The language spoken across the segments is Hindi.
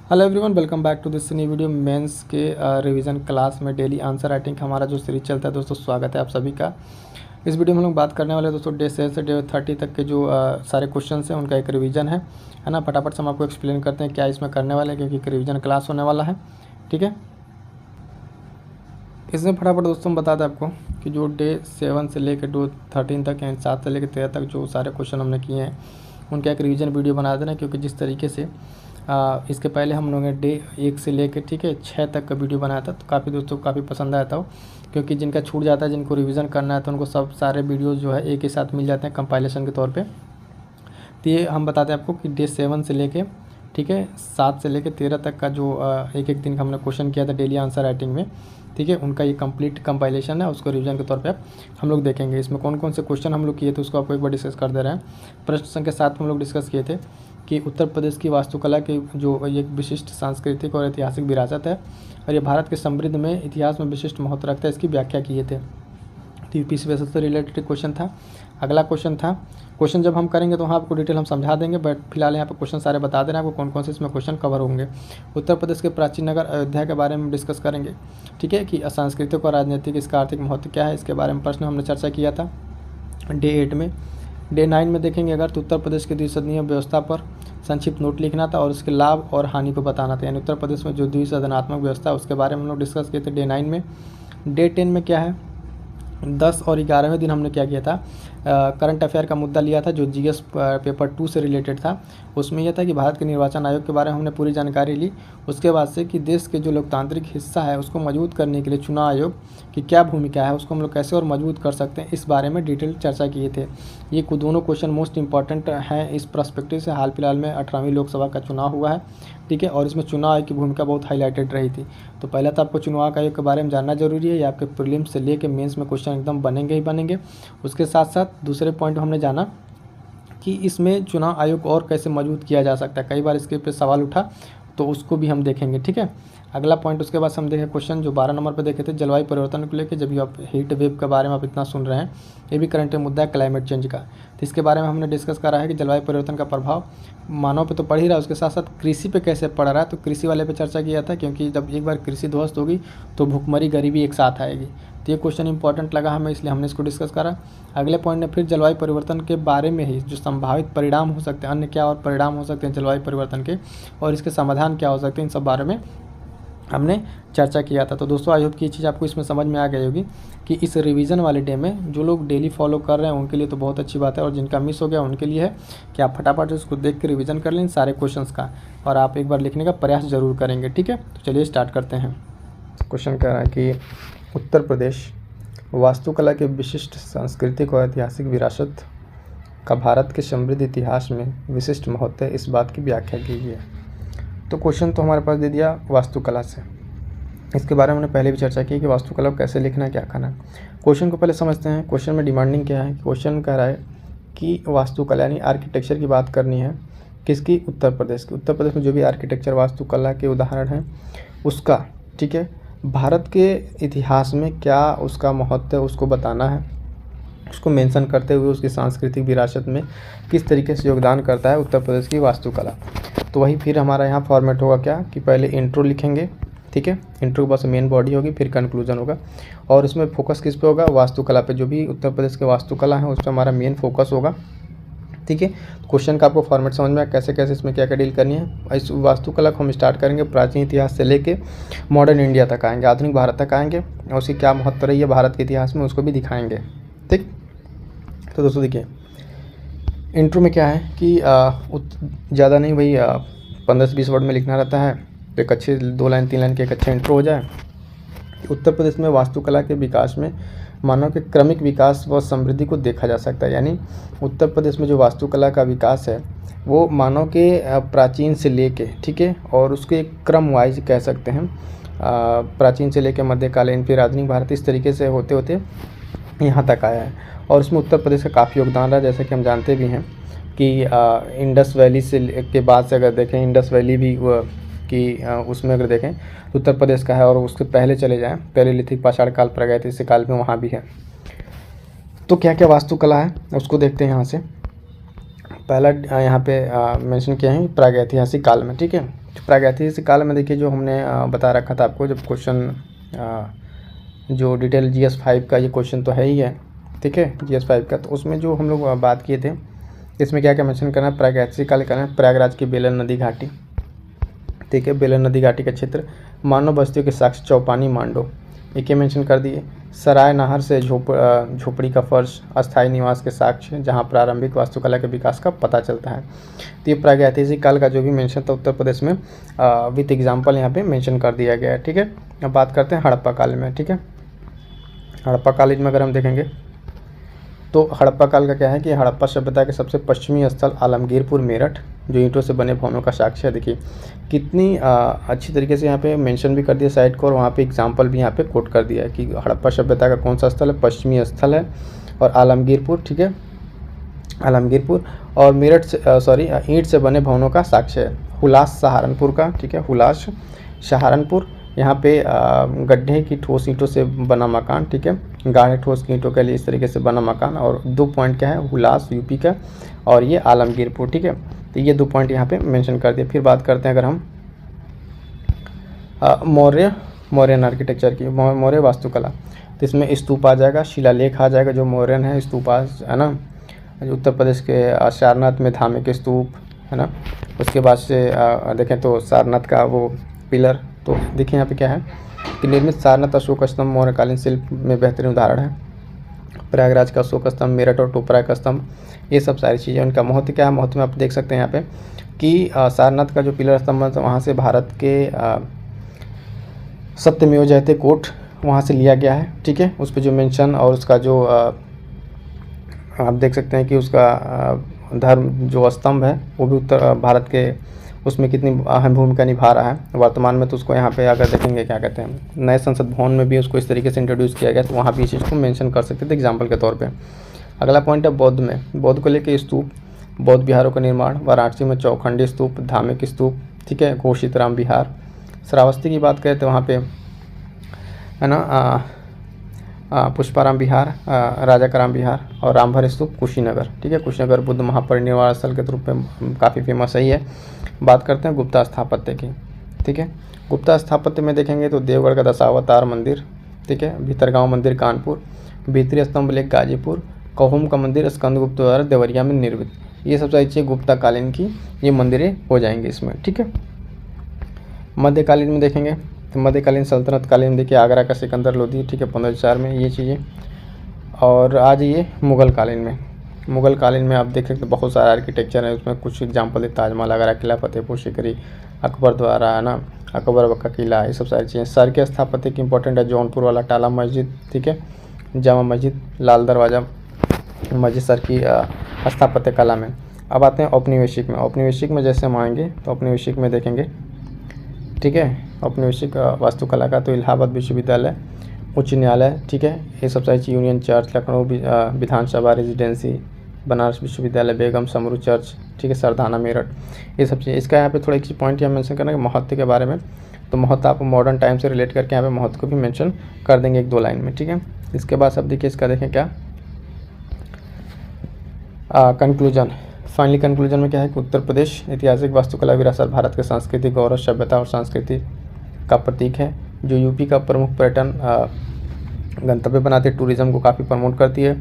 Hello everyone, welcome back to this new video. Mains के रिवीजन क्लास में डेली आंसर राइटिंग हमारा जो सीरीज चलता है दोस्तों, स्वागत है आप सभी का। इस वीडियो में हम लोग बात करने वाले हैं दोस्तों डे 7 से डे 30 तक के जो सारे क्वेश्चन हैं उनका एक रिवीजन है ना। फटाफट से हम आपको एक्सप्लेन करते हैं क्या इसमें करने वाले हैं, क्योंकि एक रिवीजन क्लास होने वाला है। ठीक है, इसमें फटाफट दोस्तों हम बता दें आपको कि जो डे 7 से लेकर डे 13 तक यानी 7 से लेकर 13 तक जो सारे क्वेश्चन हमने किए हैं उनका एक रिवीजन वीडियो बना देना। क्योंकि जिस तरीके से इसके पहले हम लोगों ने डे 1 से लेकर 6 तक का वीडियो बनाया था, तो काफ़ी दोस्तों को काफ़ी पसंद आया था वो। क्योंकि जिनका छूट जाता है, जिनको रिवीजन करना है, तो उनको सब सारे वीडियोज़ जो है एक ही साथ मिल जाते हैं कंपाइलेशन के तौर पे। तो ये हम बताते हैं आपको कि डे 7 से लेके 7 से लेके 13 तक का जो एक एक दिन का हमने क्वेश्चन किया था डेली आंसर राइटिंग में, ठीक है, उनका ये कंप्लीट कंपाइलेशन है। उसको रिवीजन के तौर पे हम लोग देखेंगे इसमें कौन कौन से क्वेश्चन हम लोग किए थे, उसको आपको एक बार डिस्कस कर दे रहे हैं। प्रश्न संख्या 7 हम लोग डिस्कस किए थे कि उत्तर प्रदेश की वास्तुकला की जो एक विशिष्ट सांस्कृतिक और ऐतिहासिक विरासत है और ये भारत के समृद्ध में इतिहास में विशिष्ट महत्व रखता है, इसकी व्याख्या किए थे। तो यूपीएससी वैसे से रिलेटेड क्वेश्चन था। अगला क्वेश्चन था, क्वेश्चन जब हम करेंगे तो वहाँ आपको डिटेल हम समझा देंगे, बट फिलहाल यहाँ पर क्वेश्चन सारे बता देना आपको कौन कौन से इसमें क्वेश्चन कवर होंगे। उत्तर प्रदेश के प्राचीन नगर अयोध्या के बारे में डिस्कस करेंगे, ठीक है, कि सांस्कृतिक और राजनीतिक इसका आर्थिक महत्व क्या है, इसके बारे में प्रश्न हमने चर्चा किया था डे 8 में। डे 9 में देखेंगे अगर तो उत्तर प्रदेश की द्विसदनीय व्यवस्था पर संक्षिप्त नोट लिखना था और उसके लाभ और हानि को बताना था, यानी उत्तर प्रदेश में जो द्विसदनात्मक व्यवस्था है उसके बारे में हम लोग डिस्कस किए थे डे 9 में। डे 10 में क्या है, 10 और 11वें दिन हमने क्या किया था, करंट अफेयर का मुद्दा लिया था जो जीएस पेपर 2 से रिलेटेड था। उसमें यह था कि भारत के निर्वाचन आयोग के बारे में हमने पूरी जानकारी ली। उसके बाद से कि देश के जो लोकतांत्रिक हिस्सा है उसको मजबूत करने के लिए चुनाव आयोग की क्या भूमिका है, उसको हम लोग कैसे और मजबूत कर सकते हैं, इस बारे में डिटेल चर्चा किए थे। ये दोनों क्वेश्चन मोस्ट इंपॉर्टेंट हैं इस पर्सपेक्टिव से। हाल फिलहाल में 18वीं लोकसभा का चुनाव हुआ है, ठीक है, और इसमें चुनाव आयोग की भूमिका बहुत हाईलाइटेड रही थी। तो पहला तो आपको चुनाव आयोग के बारे में जानना जरूरी है, ये आपके प्रीलिम्स से लेके मेंस में क्वेश्चन एकदम बनेंगे ही बनेंगे। उसके साथ साथ दूसरे पॉइंट हमने जाना कि इसमें चुनाव आयोग और कैसे मजबूत किया जा सकता है, कई बार इसके पे सवाल उठा तो उसको भी हम देखेंगे, ठीक है। अगला पॉइंट उसके बाद हम देखें क्वेश्चन जो 12 नंबर पे देखे थे, जलवायु परिवर्तन को लेकर। जब भी आप हीट वेव के बारे में आप इतना सुन रहे हैं, ये भी करंट मुद्दा है क्लाइमेट चेंज का, तो इसके बारे में हमने डिस्कस करा है कि जलवायु परिवर्तन का प्रभाव मानव पे तो पड़ ही रहा है, उसके साथ साथ कृषि पे कैसे पड़ रहा है। तो कृषि वाले पे चर्चा किया था, क्योंकि जब एक बार कृषि ध्वस्त होगी तो भूखमरी गरीबी एक साथ आएगी। तो ये क्वेश्चन इंपॉर्टेंट लगा हमें, इसलिए हमने इसको डिस्कस करा। अगले पॉइंट में फिर जलवायु परिवर्तन के बारे में ही जो संभावित परिणाम हो सकते हैं, अन्य क्या और परिणाम हो सकते हैं जलवायु परिवर्तन के, और इसके समाधान क्या हो सकते हैं, इन सब बारे में हमने चर्चा किया था। तो दोस्तों आई होप की चीज़ आपको इसमें समझ में आ गई होगी कि इस रिवीजन वाले डे में जो लोग डेली फॉलो कर रहे हैं उनके लिए तो बहुत अच्छी बात है, और जिनका मिस हो गया उनके लिए है कि आप फटाफट उसको देख के रिवीजन कर लें सारे क्वेश्चंस का, और आप एक बार लिखने का प्रयास ज़रूर करेंगे, ठीक है। तो चलिए स्टार्ट करते हैं। क्वेश्चन कह रहा है कि उत्तर प्रदेश वास्तुकला के विशिष्ट सांस्कृतिक और ऐतिहासिक विरासत का भारत के समृद्ध इतिहास में विशिष्ट महत्व है, इस बात की व्याख्या कीजिए। तो क्वेश्चन तो हमारे पास दे दिया वास्तुकला से, इसके बारे में हमने पहले भी चर्चा की कि वास्तुकला को कैसे लिखना है, क्या करना है। क्वेश्चन को पहले समझते हैं। क्वेश्चन में डिमांडिंग क्या है, क्वेश्चन कह रहा है कि वास्तुकला यानी आर्किटेक्चर की बात करनी है किसकी, उत्तर प्रदेश की। उत्तर प्रदेश में जो भी आर्किटेक्चर वास्तुकला के उदाहरण हैं उसका, ठीक है, भारत के इतिहास में क्या उसका महत्व है उसको बताना है, उसको मेंशन करते हुए उसकी सांस्कृतिक विरासत में किस तरीके से योगदान करता है उत्तर प्रदेश की वास्तुकला। तो वही फिर हमारा यहाँ फॉर्मेट होगा क्या कि पहले इंट्रो लिखेंगे, ठीक है, इंट्रो के पास मेन बॉडी होगी, फिर कंक्लूजन होगा, और इसमें फोकस किस पे होगा, वास्तुकला पे। जो भी उत्तर प्रदेश के वास्तुकला है उस पर हमारा मेन फोकस होगा, ठीक है। क्वेश्चन का आपको फॉर्मेट समझ में आया कैसे कैसे इसमें क्या क्या डील करनी है। इस वास्तुकला को हम स्टार्ट करेंगे प्राचीन इतिहास से लेके मॉडर्न इंडिया तक आएंगे, आधुनिक भारत तक आएंगे, और उसकी क्या महत्व रही है भारत के इतिहास में उसको भी दिखाएंगे, ठीक। तो दोस्तों देखिए इंट्रो में क्या है कि ज़्यादा नहीं भाई 15 से 20 वर्ड में लिखना रहता है, तो एक अच्छे 2 लाइन 3 लाइन के एक अच्छा इंट्रो हो जाए। उत्तर प्रदेश में वास्तुकला के विकास में मानव के क्रमिक विकास व समृद्धि को देखा जा सकता है, यानी उत्तर प्रदेश में जो वास्तुकला का विकास है वो मानव के प्राचीन से लेके, ठीक है, और उसके क्रम वाइज कह सकते हैं, प्राचीन से लेके मध्यकालीन फिर आधुनिक भारत, इस तरीके से होते होते यहाँ तक आया है। और उसमें उत्तर प्रदेश का काफ़ी योगदान रहा, जैसे कि हम जानते भी हैं कि इंडस वैली से के बाद से अगर देखें, इंडस वैली भी कि उसमें अगर देखें तो उत्तर प्रदेश का है, और उसके पहले चले जाएं पैलेलिथिक पाषाण काल प्रागैतिहासिक काल में वहाँ भी है। तो क्या क्या वास्तुकला है उसको देखते हैं यहाँ से। पहला यहाँ पे मेंशन किया है प्रागैतिहासिक काल में, ठीक है, प्रागैतिहासिक काल में देखिए जो हमने बता रखा था आपको, जब क्वेश्चन जो डिटेल GS 5 का ये क्वेश्चन तो है ही है, ठीक है, GS 5 का, तो उसमें जो हम लोग बात किए थे इसमें क्या क्या मेंशन करना है, प्रागैतिहासिक काल करना है, प्रयागराज की बेलन नदी घाटी, ठीक है, बेलन नदी घाटी का क्षेत्र, मानव बस्तियों के साक्ष्य चौपानी मांडो, एक ये मेंशन कर दिए, सराय नहर से झोपड़ी का फर्श, अस्थायी निवास के साक्ष्य जहां प्रारंभिक वास्तुकला के विकास का पता चलता है। तो ये प्रागैतिहासिक काल का जो भी मेंशन था उत्तर प्रदेश में विथ एग्जाम्पल यहाँ पे मेंशन कर दिया गया है, ठीक है। अब बात करते हैं हड़प्पा काल में, ठीक है। हड़प्पा काल में अगर हम देखेंगे तो हड़प्पा काल का क्या है कि हड़प्पा सभ्यता के सबसे पश्चिमी स्थल आलमगीरपुर मेरठ, जो ईंटों से बने भवनों का साक्ष्य है। देखिए कितनी अच्छी तरीके से यहाँ पे मेंशन भी कर दिया साइट को, और वहाँ पे एग्जांपल भी यहाँ पे कोट कर दिया है कि हड़प्पा सभ्यता का कौन सा स्थल है, पश्चिमी स्थल है, और आलमगीरपुर, ठीक है, आलमगीरपुर, और मेरठ से ईंट से बने भवनों का साक्ष्य है। हुलास सहारनपुर का, ठीक है, हुलास सहारनपुर, यहाँ पे गड्ढे की ठोस ईंटों से बना मकान, ठीक है, गाढ़े ठोस ईंटों के लिए इस तरीके से बना मकान, और 2 पॉइंट क्या है, हुलास यूपी का, और ये आलमगीरपुर, ठीक है। तो ये 2 पॉइंट यहाँ पे मेंशन कर दिए। फिर बात करते हैं अगर हम मौर्यन आर्किटेक्चर की, मौर्य वास्तुकला, तो इसमें स्तूप आ जाएगा, शिलालेख आ जाएगा, जो मौर्यन है स्तूप है ना, उत्तर प्रदेश के सारनाथ में धार्मिक स्तूप है ना। उसके बाद से देखें तो सारनाथ का वो पिलर, तो देखिए यहाँ पे क्या है कि निर्मित सारनाथ अशोक स्तंभ मौर्यकालीन शिल्प में बेहतरीन उदाहरण है। प्रयागराज का अशोक स्तंभ, मेरठ और टोपरा का स्तंभ, ये सब सारी चीज़ें, उनका महत्व क्या है, महत्व में आप देख सकते हैं यहाँ पे कि सारनाथ का जो पिलर स्तंभ है, तो वहाँ से भारत के सत्यमेव जयते कोट वहाँ से लिया गया है, ठीक है। उस पर जो मेंशन और उसका जो आप देख सकते हैं कि उसका धर्म जो स्तंभ है वो भी उत्तर भारत के उसमें कितनी अहम भूमिका निभा रहा है वर्तमान में। तो उसको यहाँ पे अगर देखेंगे क्या कहते हैं, नए संसद भवन में भी उसको इस तरीके से इंट्रोड्यूस किया गया, तो वहाँ भी इस चीज़ को मेंशन कर सकते थे एग्जाम्पल के तौर पे। अगला पॉइंट है बौद्ध में, बौद्ध को लेकर स्तूप, बौद्ध विहारों का निर्माण, वाराणसी में चौखंडी स्तूप, धार्मिक स्तूप, ठीक है, घोषित राम विहार। श्रावस्ती की बात करें तो वहाँ पे है ना पुष्पाराम विहार, राजा का राम विहार, और रामभर स्तूप कुशीनगर, ठीक है। कुशीनगर बुद्ध महापरिनिर्वाण स्थल के रूप में काफ़ी फेमस है। बात करते हैं गुप्ता स्थापत्य की, ठीक है। गुप्ता स्थापत्य में देखेंगे तो देवगढ़ का दशावतार मंदिर, ठीक है, भीतरगांव मंदिर कानपुर, भीतरी स्तंभ लेक गाजीपुर, कहोम का मंदिर स्कंदगुप्त द्वारा देवरिया में निर्मित, ये सब सारी चीज़ें गुप्ता कालीन की ये मंदिरें हो जाएंगी इसमें, ठीक है। मध्यकालीन में देखेंगे तो मध्यकालीन सल्तनत कालीन में देखिए आगरा का सिकंदर लोधी, ठीक है, 1504 में ये चीज़ें। और आज ये मुग़ल कालीन में, मुग़ल कालीन में आप देख सकते हैं बहुत सारे आर्किटेक्चर है, उसमें कुछ एग्जांपल है ताजमहल आगरा, किला फतेहपुर सीकरी, अकबर द्वारा है ना, अकबर का किला, ये सब सारी चीज़ें। सर के स्थापत्य की इंपॉर्टेंट है जौनपुर वाला टाला मस्जिद, ठीक है, जामा मस्जिद, लाल दरवाज़ा मस्जिद सर की स्थापत्य कला में। अब आते हैं औपनिवेशिक में, औपनिवेशिक में जैसे हम आएंगे तो औपनिवेशिक में देखेंगे, ठीक है, औपनिवेशिक वास्तुकला का तो इलाहाबाद विश्वविद्यालय, उच्च न्यायालय, ठीक है, ये सब सारी चीज़, यूनियन चर्च, लखनऊ विधानसभा रेजिडेंसी, बनारस विश्वविद्यालय, बेगम समरू चर्च, ठीक है, सरदाना मेरठ, ये सब चीज़। इसका यहाँ पे थोड़ा एक चीज़ पॉइंट यहाँ मेंशन करना है महत्व के बारे में, तो महत्व आप मॉडर्न टाइम से रिलेट करके यहाँ पे महत्व को भी मेंशन कर देंगे 1-2 लाइन में, ठीक है। इसके बाद सब देखिए इसका देखें क्या कंक्लूजन, फाइनली कंक्लूजन में क्या है कि उत्तर प्रदेश ऐतिहासिक वास्तुकला विरासत भारत के सांस्कृतिक गौरव, सभ्यता और संस्कृति का प्रतीक है, जो यूपी का प्रमुख पर्यटन गंतव्य बनाती है, टूरिज्म को काफ़ी प्रमोट करती है।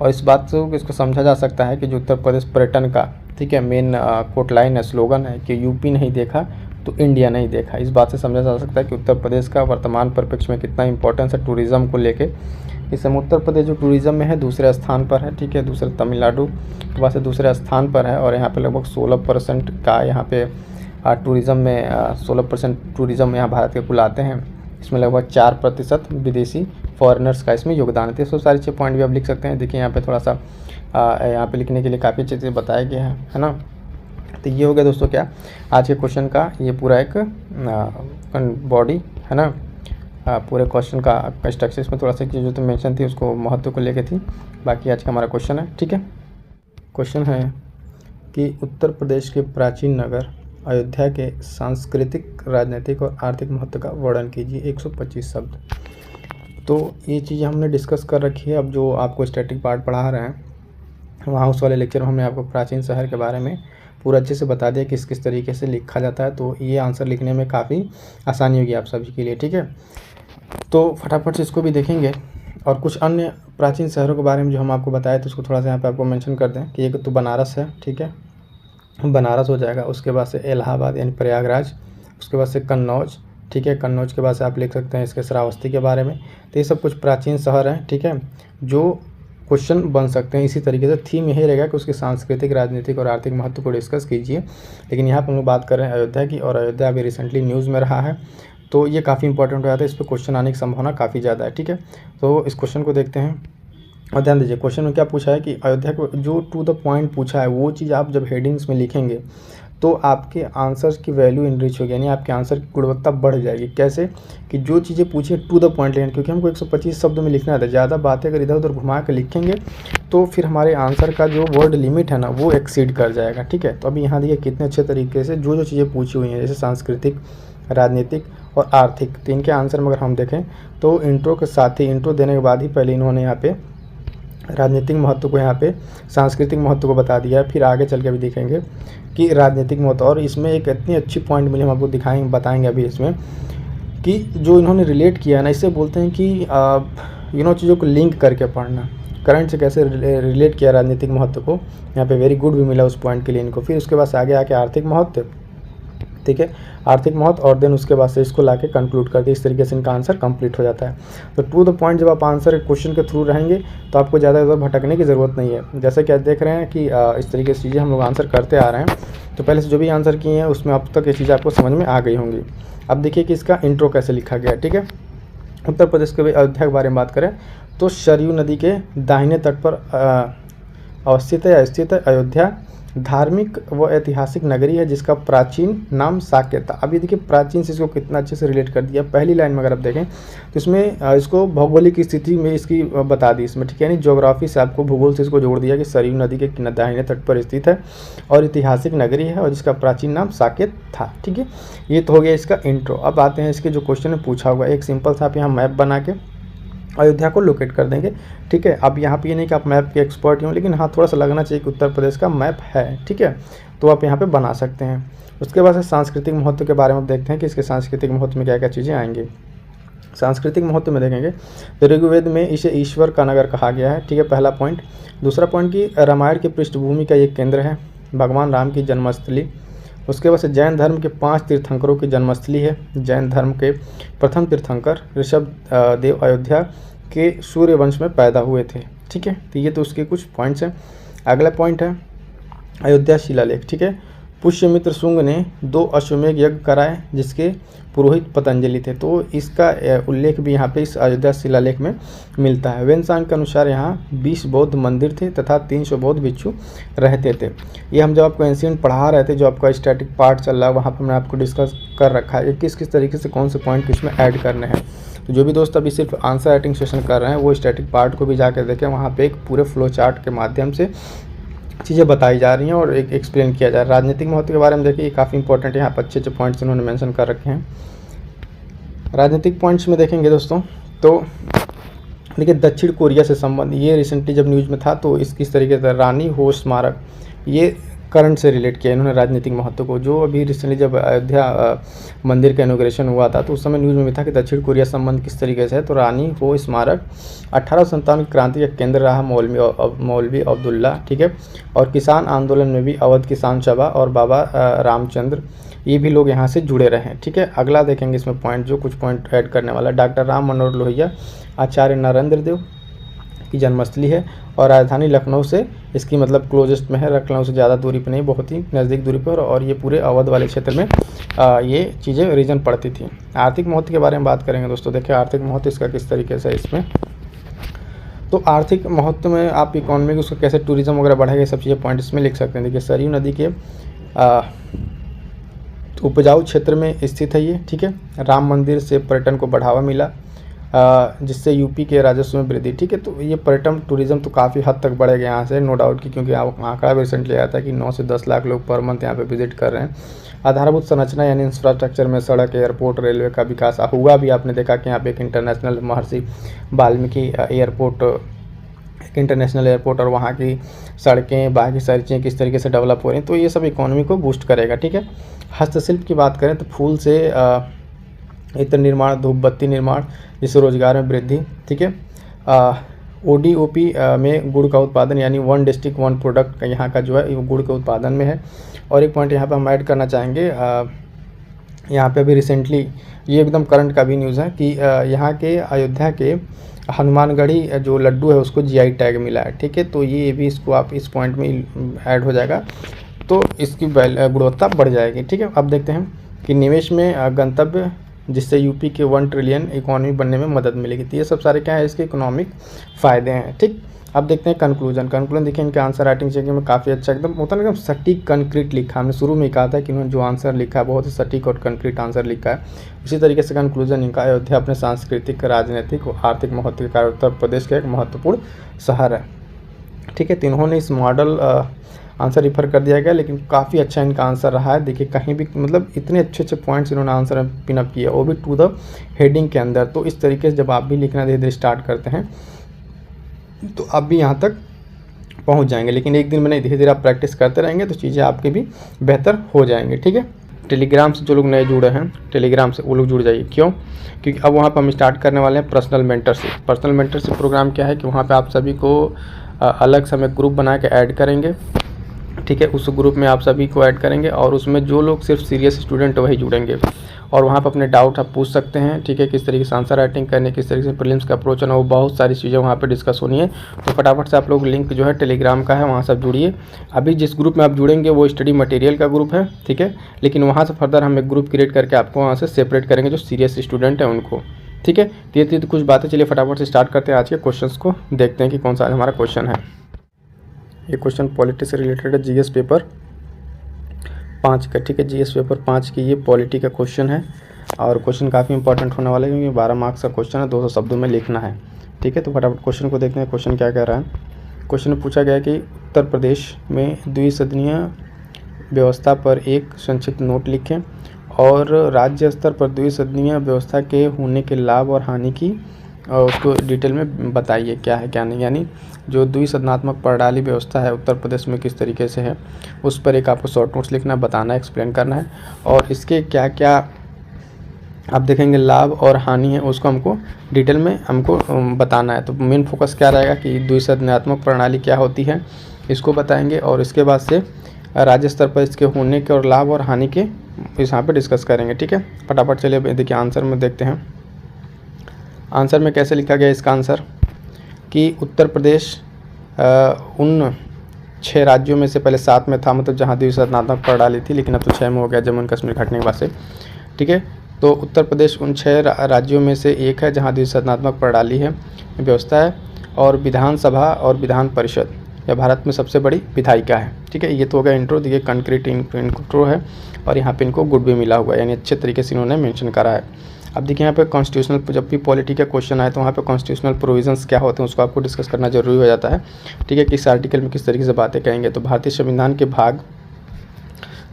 और इस बात से इसको समझा जा सकता है कि जो उत्तर प्रदेश पर्यटन का, ठीक है, मेन कोट लाइन है, स्लोगन है कि यूपी नहीं देखा तो इंडिया नहीं देखा। इस बात से समझा जा सकता है कि उत्तर प्रदेश का वर्तमान परिप्रेक्ष्य में कितना इंपॉर्टेंस है टूरिज़्म को लेके। इस समय उत्तर प्रदेश जो टूरिज़्म में है दूसरे स्थान पर है, ठीक है, दूसरे तमिलनाडु के बाद से दूसरे स्थान पर है, और यहाँ पे लगभग 16% का यहाँ पे टूरिज़्म में 16% टूरिज़्म यहाँ भारत के कुल आते हैं। इसमें लगभग 4% विदेशी फॉरेनर्स का इसमें योगदान है। तो सारी चीज़ पॉइंट भी आप लिख सकते हैं। देखिए यहाँ पे थोड़ा सा यहाँ पे लिखने के लिए काफ़ी अच्छी चीज़ें बताया गया है ना। तो ये हो गया दोस्तों क्या आज के क्वेश्चन का ये पूरा एक बॉडी है ना, पूरे क्वेश्चन का स्ट्रक्चर। इसमें थोड़ा सा चीज़ जो तो मेंशन थी उसको महत्व को लेके थी। बाकी आज का हमारा क्वेश्चन है, ठीक है। क्वेश्चन है कि उत्तर प्रदेश के प्राचीन नगर अयोध्या के सांस्कृतिक, राजनीतिक और आर्थिक महत्व का वर्णन कीजिए 125 शब्द। तो ये चीज़ें हमने डिस्कस कर रखी है। अब जो आपको स्टैटिक पार्ट पढ़ा रहे हैं वहाँ उस वाले लेक्चर में हमने आपको प्राचीन शहर के बारे में पूरा अच्छे से बता दिया किस किस तरीके से लिखा जाता है, तो ये आंसर लिखने में काफ़ी आसानी होगी आप सभी के लिए। ठीक है, तो फटाफट से इसको भी देखेंगे। और कुछ अन्य प्राचीन शहरों के बारे में जो हम आपको बताए तो उसको थोड़ा सा यहाँ पे आपको मेंशन कर दें कि एक तो बनारस है, ठीक है, बनारस हो जाएगा। उसके बाद से इलाहाबाद यानी प्रयागराज, उसके बाद से कन्नौज, ठीक है, कन्नौज के बाद से आप लिख सकते हैं इसके श्रावस्ती के बारे में। तो ये सब कुछ प्राचीन शहर हैं, ठीक है, जो क्वेश्चन बन सकते हैं। इसी तरीके से थीम यही रहेगा कि उसके सांस्कृतिक, राजनीतिक और आर्थिक महत्व को डिस्कस कीजिए। लेकिन यहाँ पर हम लोग बात कर रहे हैं अयोध्या की, और अयोध्या अभी रिसेंटली न्यूज़ में रहा है, तो ये काफ़ी इंपॉर्टेंट हो जाता है। इस पर क्वेश्चन आने की संभावना काफ़ी ज़्यादा है। ठीक है, तो इस क्वेश्चन को देखते हैं और ध्यान दीजिए। क्वेश्चन में क्या पूछा है कि अयोध्या को जो टू द पॉइंट पूछा है वो चीज़ आप जब हेडिंग्स में लिखेंगे तो आपके आंसर्स की वैल्यू इनरिच होगी, यानी आपके आंसर की गुणवत्ता बढ़ जाएगी। कैसे कि जो चीज़ें पूछी टू द पॉइंट लेकिन, क्योंकि हमको 125 शब्दों में लिखना था। ज़्यादा बातें अगर इधर उधर घुमा के लिखेंगे तो फिर हमारे आंसर का जो वर्ड लिमिट है ना वो एक्सीड कर जाएगा। ठीक है, तो अभी यहाँ देखिए कितने अच्छे तरीके से जो चीज़ें पूछी हुई हैं, जैसे सांस्कृतिक, राजनीतिक और आर्थिक, तो इनके आंसर में अगर हम देखें तो इंट्रो के साथ ही, इंट्रो देने के बाद ही पहले इन्होंने यहाँ पे राजनीतिक महत्व को, यहाँ पे सांस्कृतिक महत्व को बता दिया है। फिर आगे चल के अभी देखेंगे कि राजनीतिक महत्व, और इसमें एक इतनी अच्छी पॉइंट मिली, हम आपको दिखाएंगे, बताएंगे अभी इसमें कि जो इन्होंने रिलेट किया है ना, इससे बोलते हैं कि चीज़ों को लिंक करके पढ़ना, करंट से कैसे रिलेट किया राजनीतिक महत्व को। यहाँ पे वेरी गुड भी मिला उस पॉइंट के लिए इनको। फिर उसके बाद से आगे आके आर्थिक महत्व, ठीक है, आर्थिक महत्व, और देन उसके बाद से इसको लाके कंक्लूड कर दिया। इस तरीके से इनका आंसर कंप्लीट हो जाता है। तो टू द पॉइंट जब आप आंसर क्वेश्चन के थ्रू रहेंगे तो आपको ज़्यादा इधर भटकने की ज़रूरत नहीं है। जैसे कि आप देख रहे हैं कि इस तरीके से चीज़ें हम लोग आंसर करते आ रहे हैं, तो पहले से जो भी आंसर किए हैं उसमें अब तक ये चीज़ें आपको समझ में आ गई होंगी। अब देखिए कि इसका इंट्रो कैसे लिखा गया है। ठीक है, उत्तर प्रदेश के अयोध्या के बारे में बात करें तो सरयू नदी के दाहिने तट पर अवस्थित है या स्थित है अयोध्या। धार्मिक व ऐतिहासिक नगरी है जिसका प्राचीन नाम साकेत था। अभी देखिए प्राचीन से इसको कितना अच्छे से रिलेट कर दिया। पहली लाइन में अगर आप देखें तो इसमें इसको भौगोलिक स्थिति में इसकी बता दी इसमें, ठीक है, यानी ज्योग्राफी से आपको, भूगोल से इसको जोड़ दिया कि सरयू नदी के दाहिने तट पर स्थित है और ऐतिहासिक नगरी है और जिसका प्राचीन नाम साकेत था। ठीक है, ये तो हो गया इसका इंट्रो। अब आते हैं इसके जो क्वेश्चन में पूछा हुआ है। एक सिंपल सा आप यहाँ मैप बना के अयोध्या को लोकेट कर देंगे। ठीक है, अब यहाँ पे ये नहीं कि आप मैप के एक्सपर्ट ही हो, लेकिन हाँ थोड़ा सा लगना चाहिए कि उत्तर प्रदेश का मैप है। ठीक है, तो आप यहाँ पे बना सकते हैं। उसके बाद से सांस्कृतिक महत्व के बारे में देखते हैं कि इसके सांस्कृतिक महत्व में क्या क्या चीज़ें आएंगी। सांस्कृतिक महत्व में देखेंगे तो ऋग्वेद में इसे ईश्वर का नगर कहा गया है। ठीक है, पहला पॉइंट। दूसरा पॉइंट कि रामायण की पृष्ठभूमि का एक केंद्र है, भगवान राम की जन्मस्थली। उसके बाद से जैन धर्म के 5 तीर्थंकरों की जन्मस्थली है। जैन धर्म के प्रथम तीर्थंकर ऋषभ देव अयोध्या के सूर्य वंश में पैदा हुए थे। ठीक है, तो ये तो उसके कुछ पॉइंट्स हैं। अगला पॉइंट है अयोध्या शिलालेख। ठीक है, पुष्यमित्र शुंग ने 2 अश्वमेध यज्ञ कराए जिसके पुरोहित पतंजलि थे। तो इसका उल्लेख भी यहाँ पे इस अयोध्या शिलालेख में मिलता है। वेदसांग के अनुसार यहाँ 20 बौद्ध मंदिर थे तथा 300 बौद्ध भिक्षु रहते थे। ये हम जब आपको एंशिएंट पढ़ा रहे थे, जो आपका स्टैटिक पार्ट चल रहा है, वहाँ पर मैंने आपको डिस्कस कर रखा है किस किस तरीके से कौन से पॉइंट किस में ऐड करने हैं। तो जो भी दोस्त अभी सिर्फ आंसर राइटिंग सेशन कर रहे हैं वो स्टैटिक पार्ट को भी जाकर देखें। वहाँ पर एक पूरे फ्लो चार्ट के माध्यम से चीज़ें बताई जा रही हैं और एक एक्सप्लेन किया जा रहा है। राजनीतिक महत्व के बारे में देखिए, काफ़ी इंपॉर्टेंट है, यहाँ पर अच्छे पॉइंट्स इन्होंने मेंशन कर रखे हैं। राजनीतिक पॉइंट्स में देखेंगे दोस्तों तो देखिए दक्षिण कोरिया से संबंध, ये रिसेंटली जब न्यूज़ में था तो किस तरीके से रानी हो स्मारक, ये करंट से रिलेट किया इन्होंने राजनीतिक महत्व को। जो अभी रिसेंटली जब अयोध्या मंदिर का इनॉग्रेशन हुआ था तो उस समय न्यूज़ में भी था कि दक्षिण कोरिया संबंध किस तरीके से है। तो रानी हो स्मारक 1857 की क्रांति का केंद्र रहा मौलवी अब्दुल्ला। ठीक है, और किसान आंदोलन में भी अवध किसान सभा और बाबा रामचंद्र, ये भी लोग यहाँ से जुड़े रहे हैं। ठीक है, अगला देखेंगे इसमें पॉइंट, जो कुछ पॉइंट ऐड करने वाला। डॉक्टर राम मनोहर लोहिया आचार्य नरेंद्र देव की जन्मस्थली है और राजधानी लखनऊ से इसकी मतलब क्लोजेस्ट में है, लखनऊ से ज़्यादा दूरी पे नहीं, बहुत ही नज़दीक दूरी पर, और ये पूरे अवध वाले क्षेत्र में ये चीज़ें रीजन पड़ती थी। आर्थिक महत्व के बारे में बात करेंगे दोस्तों। देखिए आर्थिक महत्व इसका किस तरीके से है इसमें। तो आर्थिक महत्व में आप इकोनॉमी उसको कैसे टूरिज्म वगैरह बढ़ेगा, ये सब चीज़ें पॉइंट इसमें लिख सकते हैं। देखिए सरयू नदी के उपजाऊ क्षेत्र में स्थित है ये। ठीक है, राम मंदिर से पर्यटन को बढ़ावा मिला जिससे यूपी के राजस्व में वृद्धि। ठीक है, तो ये पर्यटन टूरिज्म तो काफ़ी हद तक बढ़ेगा यहाँ से, नो डाउट की, क्योंकि आंकड़ा भी रिसेंटली आया था कि 9 से 10 लाख लोग पर मंथ यहाँ पे विजिट कर रहे हैं। आधारभूत संरचना यानी इंफ्रास्ट्रक्चर में सड़क, एयरपोर्ट, रेलवे का विकास हुआ भी। आपने देखा कि यहाँ पे एक इंटरनेशनल महर्षि वाल्मीकि एयरपोर्ट एक इंटरनेशनल एयरपोर्ट और वहाँ की सड़कें, बाकी सारी चीज़ें किस तरीके से डेवलप हो रही हैं, तो ये सब इकोनॉमी को बूस्ट करेगा। ठीक है। हस्तशिल्प की बात करें तो फूल से इत्र निर्माण, धूपबत्ती निर्माण, जिससे रोजगार में वृद्धि। ठीक है। ODOP में गुड़ का उत्पादन, यानी 1 डिस्ट्रिक्ट 1 प्रोडक्ट का यहाँ का जो है वो गुड़ के उत्पादन में है। और एक पॉइंट यहाँ पे हम ऐड करना चाहेंगे, यहाँ पे अभी रिसेंटली ये एकदम करंट का भी न्यूज़ है कि यहाँ के अयोध्या के हनुमानगढ़ी जो लड्डू है उसको GI टैग मिला है। ठीक है। तो ये भी इसको आप इस पॉइंट में ऐड हो जाएगा, तो इसकी गुणवत्ता बढ़ जाएगी। ठीक है। अब देखते हैं कि निवेश में गंतव्य, जिससे यूपी के 1 ट्रिलियन इकोनॉमी बनने में मदद मिलेगी। तो ये सब सारे क्या है, इसके इकोनॉमिक फ़ायदे हैं। ठीक। अब देखते हैं कंक्लूजन देखिए, इनके आंसर राइटिंग चेकिंग में काफ़ी अच्छा एकदम होता है, एकदम सटीक कंक्रीट लिखा। हमने शुरू में कहा था कि उन्होंने जो आंसर लिखा है बहुत ही सटीक और कंक्रीट आंसर लिखा है। उसी तरीके से कंक्लूजन इनका, अयोध्या अपने सांस्कृतिक, राजनीतिक और आर्थिक महत्व के कारण उत्तर प्रदेश का एक महत्वपूर्ण शहर है। ठीक है। तो इन्होंने इस मॉडल आंसर रिफर कर दिया गया, लेकिन काफ़ी अच्छा इनका आंसर रहा है। देखिए कहीं भी मतलब इतने अच्छे पॉइंट्स इन्होंने आंसर पिनअप किया, वो भी टू द हेडिंग के अंदर। तो इस तरीके से जब आप भी लिखना धीरे धीरे स्टार्ट करते हैं तो आप भी यहाँ तक पहुँच जाएंगे, लेकिन एक दिन में नहीं, धीरे धीरे आप प्रैक्टिस करते रहेंगे तो चीज़ें आपके भी बेहतर हो जाएंगी। ठीक है। टेलीग्राम से जो लोग नए जुड़े हैं, टेलीग्राम से वो लोग जुड़ जाइए। क्यों? क्योंकि अब वहाँ पर हम स्टार्ट करने वाले हैं पर्सनल मेंटरशिप प्रोग्राम। क्या है कि वहाँ पे आप सभी को अलग से हमें ग्रुप बना के ऐड करेंगे। ठीक है। उस ग्रुप में आप सभी को ऐड करेंगे और उसमें जो लोग सिर्फ सीरियस स्टूडेंट वही जुड़ेंगे, और वहाँ पर अपने डाउट आप पूछ सकते हैं। ठीक है। किस तरीके से आंसर राइटिंग करने, किस तरीके से प्रीलिम्स का अप्रोच है, वो बहुत सारी चीज़ें वहाँ पे डिस्कस होनी है। तो फटाफट से आप लोग, लिंक जो है टेलीग्राम का है, वहाँ सब जुड़िए। अभी जिस ग्रुप में आप जुड़ेंगे वो स्टडी मटेरियल का ग्रुप है। ठीक है। लेकिन वहाँ से फर्दर हम एक ग्रुप क्रिएट करके आपको वहाँ से सेपरेट करेंगे जो सीरियस स्टूडेंट हैं उनको। ठीक है। तो कुछ बातें, चलिए फटाफट से स्टार्ट करते हैं। आज के क्वेश्चन को देखते हैं कि कौन सा हमारा क्वेश्चन है। ये क्वेश्चन पॉलिटी से रिलेटेड है, GS पेपर 5 का। ठीक है। GS पेपर 5 की ये पॉलिटी का क्वेश्चन है, और क्वेश्चन काफ़ी इंपॉर्टेंट होने वाला है क्योंकि 12 मार्क्स का क्वेश्चन है, 200 शब्दों में लिखना है। ठीक है। तो फटाफट क्वेश्चन को देखते हैं। क्वेश्चन क्या कह रहा है। क्वेश्चन में पूछा गया कि उत्तर प्रदेश में द्विसदनीय व्यवस्था पर एक संक्षिप्त नोट लिखें और राज्य स्तर पर द्विसदनीय व्यवस्था के होने के लाभ और हानि की उसको डिटेल में बताइए, क्या है क्या नहीं। यानी जो द्विसदनात्मक प्रणाली व्यवस्था है उत्तर प्रदेश में किस तरीके से है, उस पर एक आपको शॉर्ट नोट्स लिखना, बताना, एक्सप्लेन करना है, और इसके क्या क्या आप देखेंगे लाभ और हानि है उसको हमको डिटेल में हमको बताना है। तो मेन फोकस क्या रहेगा कि द्विसदनात्मक प्रणाली क्या होती है इसको बताएंगे, और इसके बाद से राज्य स्तर पर इसके होने के और लाभ और हानि के इस यहाँ पे डिस्कस करेंगे। ठीक है। फटाफट चलिए देखिए आंसर में देखते हैं। आंसर में कैसे लिखा गया इसका आंसर कि उत्तर प्रदेश उन 6 राज्यों में से पहले 7 में था, मतलब जहाँ द्विसदनात्मक प्रणाली थी, लेकिन अब तो 6 में हो गया जम्मू कश्मीर घटने के बाद से। ठीक है। तो उत्तर प्रदेश उन 6 राज्यों में से एक है जहाँ द्विसदनात्मक प्रणाली है, व्यवस्था है, और विधानसभा और विधान परिषद यह भारत में सबसे बड़ी विधायिका है। ठीक है। ये तो हो गया इंट्रो। देखिए कंक्रीट इंट्रो है, और यहाँ पे इनको गुड भी मिला हुआ है, यानी अच्छे तरीके से इन्होंने मेंशन करा है। अब देखिए यहाँ पे कॉन्स्टिट्यूशनल, जब भी पॉलिटी का क्वेश्चन आए तो वहाँ पे कॉन्स्टिट्यूशनल प्रोविजंस क्या होते हैं उसको आपको डिस्कस करना जरूरी हो जाता है। ठीक है। किस आर्टिकल में किस तरीके से बातें कहेंगे। तो भारतीय संविधान के भाग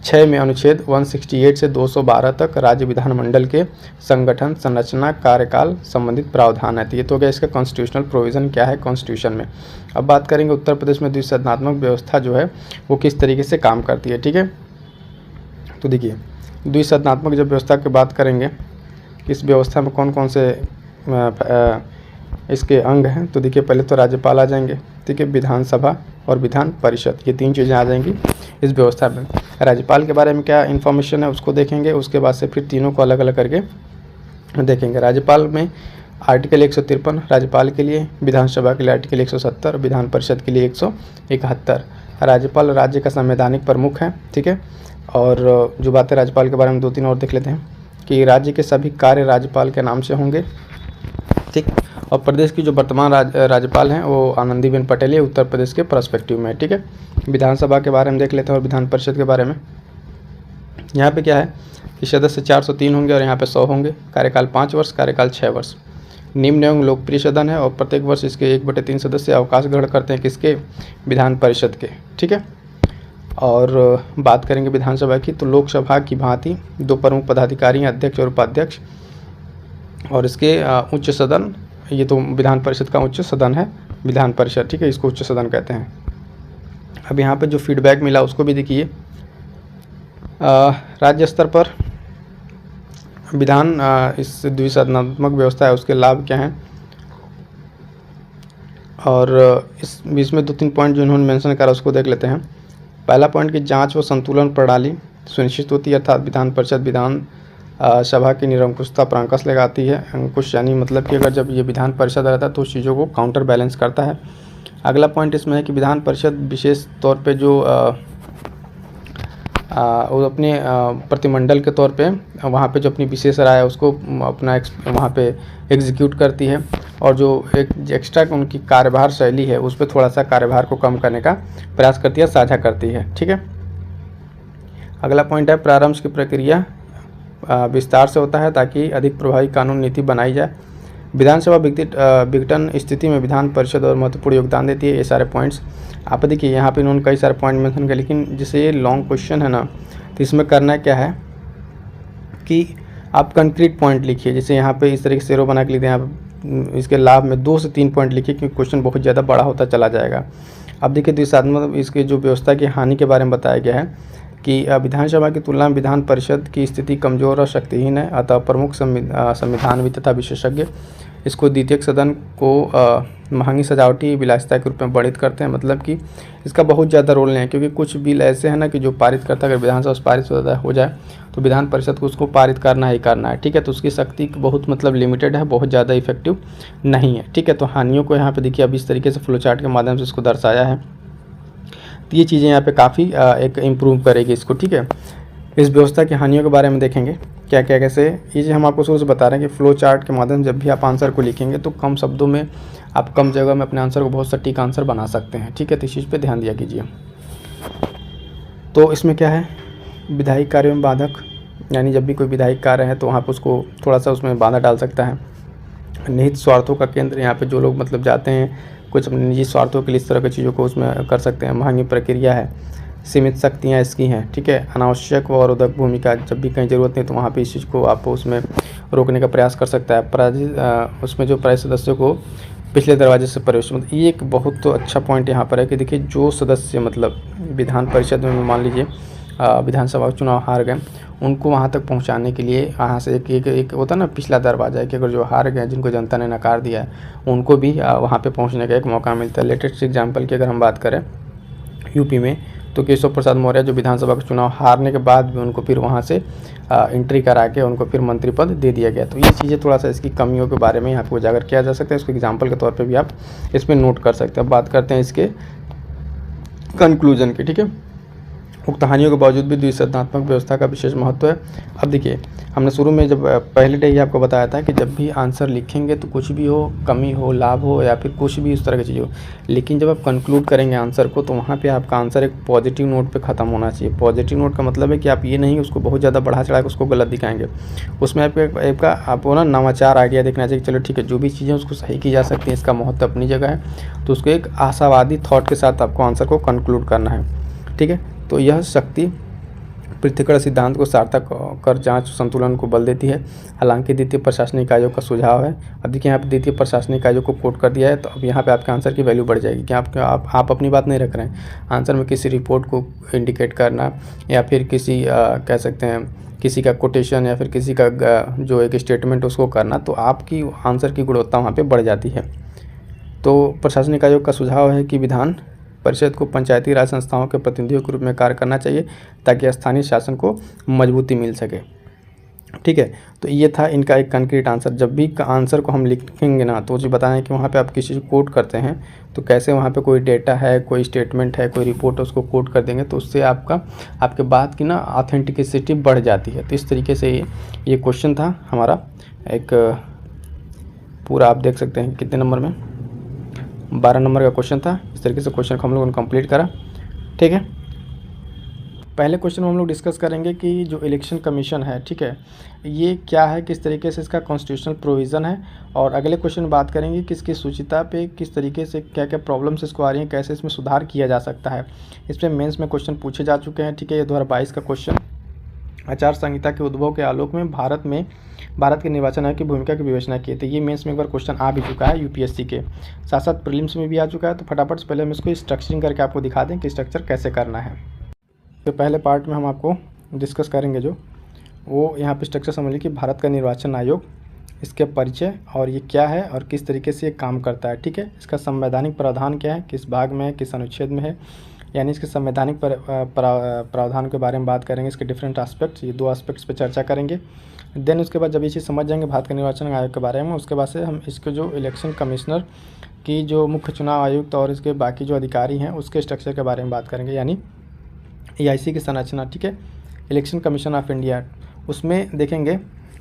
6 में अनुच्छेद 168 से 212 तक राज्य विधानमंडल के संगठन, संरचना, कार्यकाल संबंधित प्रावधान है। तो ये तो हो गया इसका कॉन्स्टिट्यूशनल प्रोविज़न क्या है कॉन्स्टिट्यूशन में। अब बात करेंगे उत्तर प्रदेश में द्विसदनात्मक व्यवस्था जो है वो किस तरीके से काम करती है। ठीक है। तो देखिए द्विसदनात्मक जब व्यवस्था की बात करेंगे, इस व्यवस्था में कौन कौन से इसके अंग हैं, तो देखिए पहले तो राज्यपाल आ जाएंगे। ठीक है। विधानसभा और विधान परिषद, ये 3 चीज़ें आ जाएंगी इस व्यवस्था में। राज्यपाल के बारे में क्या इन्फॉर्मेशन है उसको देखेंगे, उसके बाद से फिर तीनों को अलग अलग करके देखेंगे। राज्यपाल में आर्टिकल 153 राज्यपाल के लिए, विधानसभा के लिए आर्टिकल 170, विधान परिषद के लिए 171। राज्यपाल राज्य का संवैधानिक प्रमुख है। ठीक है। और जो बातें राज्यपाल के बारे में 2-3 और देख लेते हैं कि राज्य के सभी कार्य राज्यपाल के नाम से होंगे। ठीक। और प्रदेश की जो वर्तमान राज्यपाल हैं वो आनंदीबेन पटेल है, उत्तर प्रदेश के पर्सपेक्टिव में। ठीक है। विधानसभा के बारे में देख लेते हैं और विधान परिषद के बारे में। यहाँ पे क्या है कि सदस्य 403 होंगे और यहाँ पे 100 होंगे। कार्यकाल 5 वर्ष, कार्यकाल 6 वर्ष। निम्न एवं लोकप्रिय सदन है और प्रत्येक वर्ष इसके 1/3 सदस्य अवकाश ग्रहण करते हैं, किसके, विधान परिषद के। ठीक है। और बात करेंगे विधानसभा की, तो लोकसभा की भांति 2 प्रमुख पदाधिकारी हैं, अध्यक्ष और उपाध्यक्ष, और इसके उच्च सदन, ये तो विधान परिषद का उच्च सदन है, विधान परिषद, ठीक है, इसको उच्च सदन कहते हैं। अब यहाँ पे जो फीडबैक मिला उसको भी देखिए। राज्य स्तर पर विधान इस द्विसदनात्मक व्यवस्था है उसके लाभ क्या हैं, और इसमें 2-3 पॉइंट जो इन्होंने मेंशन करा उसको देख लेते हैं। पहला पॉइंट कि जांच व संतुलन प्रणाली सुनिश्चित होती है, अर्थात विधान परिषद विधान सभा की निरंकुशता पर अंकुश लगाती है। अंकुश यानी मतलब कि अगर जब ये विधान परिषद रहता है तो उस चीज़ों को काउंटर बैलेंस करता है। अगला पॉइंट इसमें है कि विधान परिषद विशेष तौर पे जो वो अपने प्रतिमंडल के तौर पे वहाँ पे जो अपनी विशेष राय है उसको अपना वहाँ पे एग्जीक्यूट करती है, और जो एक एक्स्ट्रा उनकी कार्यभार शैली है उस पर थोड़ा सा कार्यभार को कम करने का प्रयास करती है, साझा करती है, ठीक है। अगला पॉइंट है परामर्श की प्रक्रिया विस्तार से होता है ताकि अधिक प्रभावी कानून नीति बनाई जाए। विधानसभा विघटन स्थिति में विधान परिषद और महत्वपूर्ण योगदान देती है। ये सारे पॉइंट्स आप देखिए, यहाँ पे इन्होंने कई सारे पॉइंट मेंशन किए, लेकिन जैसे ये लॉन्ग क्वेश्चन है ना, तो इसमें करना क्या है कि आप कंक्रीट पॉइंट लिखिए। जैसे यहाँ पे इस तरीके से एरो बना के लिखते हैं आप, इसके लाभ में 2 से 3 पॉइंट लिखिए, क्योंकि क्वेश्चन बहुत ज़्यादा बड़ा होता चला जाएगा। अब देखिए द्विसदनात्मक इसके जो व्यवस्था की हानि के बारे में बताया गया है कि विधानसभा की तुलना में विधान परिषद की स्थिति कमजोर और शक्तिहीन है, अतः प्रमुख संविधानविद तथा विशेषज्ञ इसको द्वितीयक सदन को महंगी सजावटी विलासिता के रूप में वर्णित करते हैं। मतलब कि इसका बहुत ज़्यादा रोल नहीं है, क्योंकि कुछ बिल ऐसे हैं ना कि जो पारित करता है, अगर विधानसभा से पारित हो जाए तो विधान परिषद को उसको पारित करना ही करना है, ठीक है। तो उसकी शक्ति बहुत मतलब लिमिटेड है, बहुत ज़्यादा इफेक्टिव नहीं है, ठीक है। तो हानियों को यहाँ पे देखिए अब इस तरीके से फ्लो चार्ट के माध्यम से इसको दर्शाया है, तो ये चीज़ें यहाँ पे काफ़ी एक इम्प्रूव करेगी इसको, ठीक है। इस व्यवस्था की हानियों के बारे में देखेंगे क्या क्या कैसे, ये चीज़ हम आपको शुरू से बता रहे हैं कि फ्लो चार्ट के माध्यम से जब भी आप आंसर को लिखेंगे तो कम शब्दों में आप कम जगह में अपने आंसर को बहुत सटीक आंसर बना सकते हैं, ठीक है। तो इस चीज़ पे ध्यान दिया कीजिए। तो इसमें क्या है, विधायिक कार्यों में बाधक, यानी जब भी कोई विधायिक कार्य है तो वहाँ पर उसको थोड़ा सा उसमें बाधा डाल सकता है। निहित स्वार्थों का केंद्र, यहाँ पे जो लोग मतलब जाते हैं कुछ अपने निजी स्वार्थों के लिए इस तरह की चीज़ों को उसमें कर सकते हैं। महंगी प्रक्रिया है, सीमित शक्तियाँ इसकी हैं, ठीक है। अनावश्यक व अरोधक भूमिका, जब भी कहीं ज़रूरत नहीं तो वहाँ पे इस चीज़ को आप उसमें रोकने का प्रयास कर सकता है। उसमें जो प्राय सदस्यों को पिछले दरवाजे से प्रवेश, मतलब ये एक बहुत तो अच्छा पॉइंट यहाँ पर है कि देखिए जो सदस्य मतलब विधान परिषद में मान लीजिए विधानसभा चुनाव हार गए, उनको वहाँ तक पहुँचाने के लिए यहाँ से एक होता है ना पिछला दरवाजा है कि अगर जो हार गए जिनको जनता ने नकार दिया है उनको भी वहाँ पे पहुँचने का एक मौका मिलता है। लेटेस्ट एग्जांपल की अगर हम बात करें यूपी में, तो केशव प्रसाद मौर्य जो विधानसभा का चुनाव हारने के बाद भी उनको फिर वहाँ से एंट्री करा के उनको फिर मंत्री पद दे दिया गया। तो ये चीज़ें थोड़ा सा इसकी कमियों के बारे में यहाँ पे उजागर किया जा सकता है, इसको एग्जाम्पल के तौर पे भी आप इसमें नोट कर सकते हैं। अब बात करते हैं इसके कंक्लूजन की, ठीक है। उक्त हानियों के बावजूद भी द्विसदनात्मक व्यवस्था का विशेष महत्व है। अब देखिए हमने शुरू में जब पहले डे ही आपको बताया था कि जब भी आंसर लिखेंगे तो कुछ भी हो, कमी हो, लाभ हो या फिर कुछ भी इस तरह की चीज़ हो, लेकिन जब आप कंक्लूड करेंगे आंसर को तो वहाँ पे आपका आंसर एक पॉजिटिव नोट पे ख़त्म होना चाहिए। पॉजिटिव नोट का मतलब है कि आप ये नहीं उसको बहुत ज़्यादा बढ़ा चढ़ा के उसको गलत दिखाएंगे, उसमें आपको ना नवाचार आइडिया देखना चाहिए। चलो ठीक है, जो भी चीज़ें उसको सही की जा सकती हैं, इसका महत्व अपनी जगह है, तो उसको एक आशावादी थॉट के साथ आपको आंसर को कंक्लूड करना है, ठीक है। तो यह शक्ति पृथक्करण सिद्धांत को सार्थक कर जांच संतुलन को बल देती है। हालांकि द्वितीय प्रशासनिक आयोग का सुझाव है, अब देखिए यहाँ पे द्वितीय प्रशासनिक आयोग को कोट कर दिया है, तो अब यहाँ पे आपके आंसर की वैल्यू बढ़ जाएगी कि आप अपनी बात नहीं रख रहे हैं, आंसर में किसी रिपोर्ट को इंडिकेट करना या फिर किसी कह सकते हैं किसी का कोटेशन या फिर किसी का जो एक स्टेटमेंट उसको करना, तो आपकी आंसर की गुणवत्ता वहाँ पर बढ़ जाती है। तो प्रशासनिक आयोग का सुझाव है कि विधान परिषद को पंचायती राज संस्थाओं के प्रतिनिधियों के रूप में कार्य करना चाहिए ताकि स्थानीय शासन को मजबूती मिल सके, ठीक है। तो ये था इनका एक कंक्रीट आंसर। जब भी आंसर को हम लिखेंगे ना तो जी बताएं कि वहाँ पे आप किसी को कोट करते हैं तो कैसे वहाँ पे कोई डेटा है, कोई स्टेटमेंट है, कोई रिपोर्ट है, उसको कोट कर देंगे तो उससे आपके बात की ना ऑथेंटिसिटी बढ़ जाती है। तो इस तरीके से ये क्वेश्चन था हमारा एक पूरा, आप देख सकते हैं कितने नंबर में 12 नंबर का क्वेश्चन था। इस तरीके से क्वेश्चन को हम लोगों ने कंप्लीट करा, ठीक है। पहले क्वेश्चन में हम लोग डिस्कस करेंगे कि जो इलेक्शन कमीशन है, ठीक है, ये क्या है, किस तरीके से इसका कॉन्स्टिट्यूशनल प्रोविज़न है, और अगले क्वेश्चन में बात करेंगे कि इसकी सूचिता पे किस तरीके से क्या क्या प्रॉब्लम्स इसको आ रही हैं, कैसे इसमें सुधार किया जा सकता है। इसमें मेंस में क्वेश्चन पूछे जा चुके हैं, ठीक है। ये 2022 का क्वेश्चन आचार संहिता के उद्भव के आलोक में भारत के निर्वाचन आयोग की भूमिका की विवेचना की। तो ये मेंस में एक बार क्वेश्चन आ भी चुका है यूपीएससी के, साथ साथ प्रीलिम्स में भी आ चुका है। तो फटाफट से पहले हम इसको स्ट्रक्चरिंग करके आपको दिखा दें कि स्ट्रक्चर कैसे करना है। तो पहले पार्ट में हम आपको डिस्कस करेंगे जो वो यहाँ पे स्ट्रक्चर समझ लीजिए कि भारत का निर्वाचन आयोग, इसके परिचय और ये क्या है और किस तरीके से ये काम करता है। ठीक है, इसका संवैधानिक प्रावधान क्या है, किस भाग में है, किस अनुच्छेद में है, यानी इसके संवैधानिक प्रावधान के बारे में बात करेंगे। इसके डिफरेंट एस्पेक्ट्स, ये 2 एस्पेक्ट्स पे चर्चा करेंगे। देन उसके बाद जब ये चीज़ समझ जाएंगे भारत के निर्वाचन आयोग के बारे में, उसके बाद से हम इसके जो इलेक्शन कमिश्नर की जो मुख्य चुनाव आयुक्त और इसके बाकी जो अधिकारी हैं उसके स्ट्रक्चर के बारे में बात करेंगे, यानी EIC की संरचना। ठीक है, इलेक्शन कमीशन ऑफ इंडिया, उसमें देखेंगे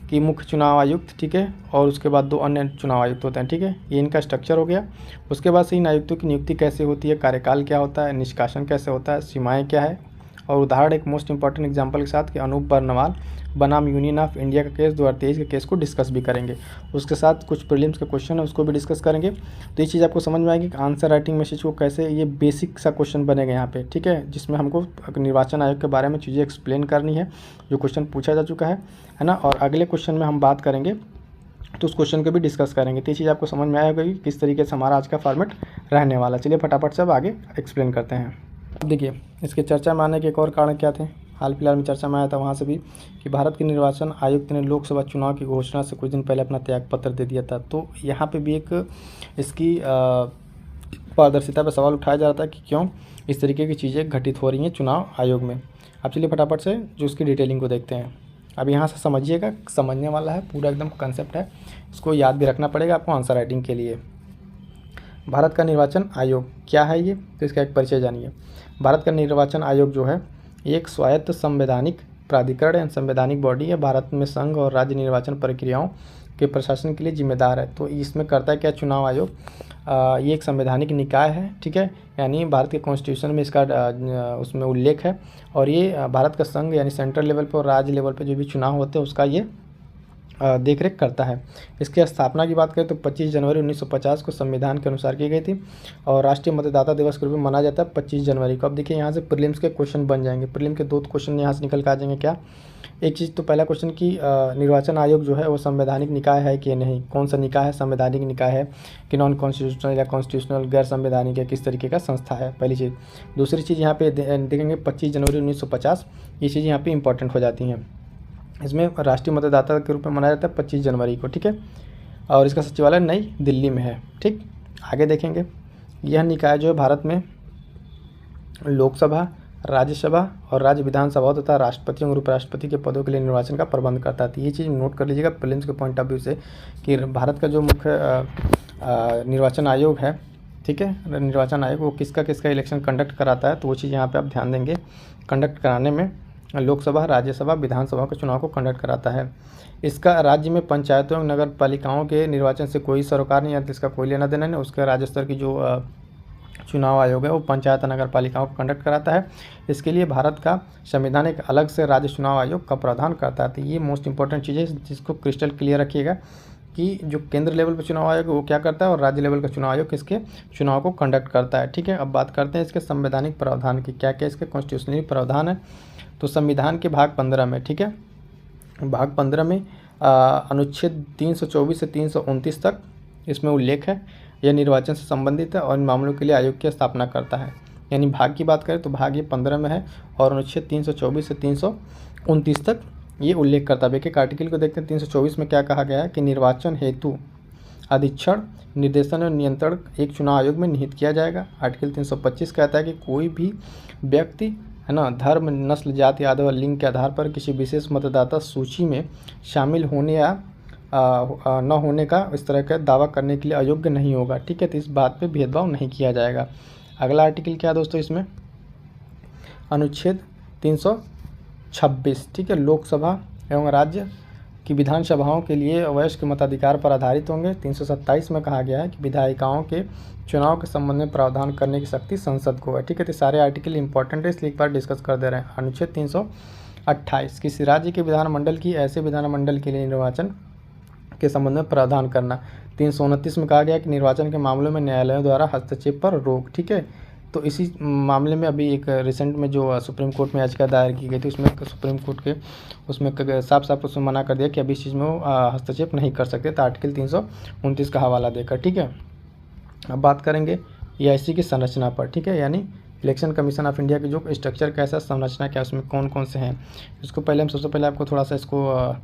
कि मुख्य चुनाव आयुक्त, ठीक है, और उसके बाद 2 अन्य चुनाव आयुक्त होते हैं। ठीक है, ये इनका स्ट्रक्चर हो गया। उसके बाद से इन आयुक्तों की नियुक्ति कैसे होती है, कार्यकाल क्या होता है, निष्कासन कैसे होता है, सीमाएं क्या है, और उदाहरण एक मोस्ट इंपॉर्टेंट एग्जांपल के साथ कि अनूप बर्नवाल बनाम यूनियन ऑफ इंडिया का केस 2023 के केस को डिस्कस भी करेंगे। उसके साथ कुछ प्रीलिम्स के क्वेश्चन है उसको भी डिस्कस करेंगे। तो ये चीज़ आपको समझ में आएगी कि आंसर राइटिंग मैसेज को कैसे, ये बेसिक सा क्वेश्चन बनेगा यहाँ पे। ठीक है, जिसमें हमको निर्वाचन आयोग के बारे में चीज़ें एक्सप्लेन करनी है, जो क्वेश्चन पूछा जा चुका है ना। और अगले क्वेश्चन में हम बात करेंगे तो उस क्वेश्चन को भी डिस्कस करेंगे। तो ये चीज़ आपको समझ में आएगा कि किस तरीके से हमारा आज का फॉर्मेट रहने वाला। चलिए फटाफट से अब आगे एक्सप्लेन करते हैं। अब देखिए, इसके चर्चा में आने के एक और कारण क्या थे, हाल फिलहाल में चर्चा में आया था वहाँ से भी, कि भारत के निर्वाचन आयुक्त ने लोकसभा चुनाव की घोषणा से कुछ दिन पहले अपना त्यागपत्र दे दिया था। तो यहाँ पे भी एक इसकी पारदर्शिता पर सवाल उठाया जा रहा था कि क्यों इस तरीके की चीज़ें घटित हो रही हैं चुनाव आयोग में। अब चलिए फटाफट से जो उसकी डिटेलिंग को देखते हैं। अब यहाँ से समझिएगा, समझने वाला है, पूरा एकदम कंसेप्ट है, इसको याद भी रखना पड़ेगा आपको आंसर राइटिंग के लिए। भारत का निर्वाचन आयोग क्या है ये, तो इसका एक परिचय जानिए। भारत का निर्वाचन आयोग जो है एक स्वायत्त संवैधानिक प्राधिकरण या संवैधानिक बॉडी है। भारत में संघ और राज्य निर्वाचन प्रक्रियाओं के प्रशासन के लिए जिम्मेदार है। तो इसमें करता है क्या चुनाव आयोग, ये एक संवैधानिक निकाय है। ठीक है, यानी भारत के कॉन्स्टिट्यूशन में इसका उसमें उल्लेख है। और ये भारत का संघ यानी सेंट्रल लेवल पर और राज्य लेवल पर जो भी चुनाव होते हैं उसका ये देखरेख करता है। इसकी स्थापना की बात करें तो 25 जनवरी 1950 को संविधान के अनुसार की गई थी और राष्ट्रीय मतदाता दिवस के रूप में मनाया जाता है 25 जनवरी को। अब देखिए यहाँ से प्रीलिम्स के क्वेश्चन बन जाएंगे, प्रीलिम के 2 क्वेश्चन यहाँ से निकल कर आ जाएंगे। क्या एक चीज़, तो पहला क्वेश्चन कि निर्वाचन आयोग जो है वो संवैधानिक निकाय है कि नहीं, कौन सा निकाय है, संवैधानिक निकाय है कि नॉन कॉन्स्टिट्यूशनल या कॉन्स्टिट्यूशनल गैर संवैधानिक है, किस तरीके का संस्था है, पहली चीज़। दूसरी चीज़ यहाँ पे देखेंगे 25 जनवरी 1950, ये चीज़ यहाँ पे इंपॉर्टेंट हो जाती हैं। इसमें राष्ट्रीय मतदाता के रूप में मनाया जाता है 25 जनवरी को। ठीक है, और इसका सचिवालय नई दिल्ली में है। ठीक, आगे देखेंगे, यह निकाय जो है भारत में लोकसभा, राज्यसभा और राज्य विधानसभा तथा राष्ट्रपति और उपराष्ट्रपति के पदों के लिए निर्वाचन का प्रबंध करता है। तो ये चीज़ नोट कर लीजिएगा प्रीलिम्स के पॉइंट ऑफ व्यू से कि भारत का जो मुख्य निर्वाचन आयोग है, ठीक है, निर्वाचन आयोग वो किसका इलेक्शन कंडक्ट कराता है। तो वो चीज़ यहाँ पर आप ध्यान देंगे, कंडक्ट कराने में लोकसभा, राज्यसभा, विधानसभा के चुनाव को कंडक्ट कराता है। इसका राज्य में पंचायतों और नगर पालिकाओं के निर्वाचन से कोई सरोकार नहीं है, इसका कोई लेना देना नहीं। उसके राज्य स्तर की जो चुनाव आयोग है वो पंचायत नगर पालिकाओं को कंडक्ट कराता है। इसके लिए भारत का संविधान एक अलग से राज्य चुनाव आयोग का प्रावधान करता है। तो ये मोस्ट इंपॉर्टेंट चीज़ है, जिसको क्रिस्टल क्लियर रखिएगा कि जो केंद्र लेवल पर चुनाव आयोग वो क्या करता है और राज्य लेवल का चुनाव आयोग किसके चुनाव को कंडक्ट करता है। ठीक है, अब बात करते हैं इसके संवैधानिक प्रावधान की, क्या क्या इसके कॉन्स्टिट्यूशनल प्रावधान है। तो संविधान के भाग 15 में, ठीक है, भाग 15 में अनुच्छेद 324 से 329 तक इसमें उल्लेख है, यह निर्वाचन से संबंधित है और इन मामलों के लिए आयोग की स्थापना करता है। यानी भाग की बात करें तो भाग ये 15 में है और अनुच्छेद 324 से 329 तक ये उल्लेख करता है। एक आर्टिकल को देखते हैं, 324 में क्या कहा गया है कि निर्वाचन हेतु अधीक्षण, निर्देशन और नियंत्रण एक चुनाव आयोग में निहित किया जाएगा। आर्टिकल 325 कहता है कि कोई भी व्यक्ति, है ना, धर्म, नस्ल, जाति आदि और लिंग के आधार पर किसी विशेष मतदाता सूची में शामिल होने या न होने का इस तरह का दावा करने के लिए अयोग्य नहीं होगा। ठीक है, तो इस बात पे भेदभाव नहीं किया जाएगा। अगला आर्टिकल क्या है दोस्तों, इसमें अनुच्छेद 326, ठीक है, लोकसभा एवं राज्य की विधानसभाओं के लिए वयस्क मताधिकार पर आधारित होंगे। 327 में कहा गया है कि विधायिकाओं के चुनाव के संबंध में प्रावधान करने की शक्ति संसद को है। ठीक है, तो सारे आर्टिकल इंपॉर्टेंट है, इसलिए एक बार डिस्कस कर दे रहे हैं। अनुच्छेद 328, किसी राज्य के विधानमंडल की ऐसे विधानमंडल के लिए निर्वाचन के संबंध में प्रावधान करना। 329 में कहा गया कि निर्वाचन के मामलों में न्यायालयों द्वारा हस्तक्षेप पर रोक। ठीक है, तो इसी मामले में अभी एक रिसेंट में जो सुप्रीम कोर्ट में याचिका दायर की गई थी, उसमें सुप्रीम कोर्ट के उसमें साफ साफ उसमें मना कर दिया कि अभी इस चीज़ में वो हस्तक्षेप नहीं कर सकते, तो आर्टिकल 329 का हवाला देकर। ठीक है, अब बात करेंगे EIC की संरचना पर। ठीक है, यानी इलेक्शन कमीशन ऑफ इंडिया की जो स्ट्रक्चर कैसा, संरचना क्या, उसमें कौन कौन से हैं, इसको पहले हम सबसे पहले आपको थोड़ा सा इसको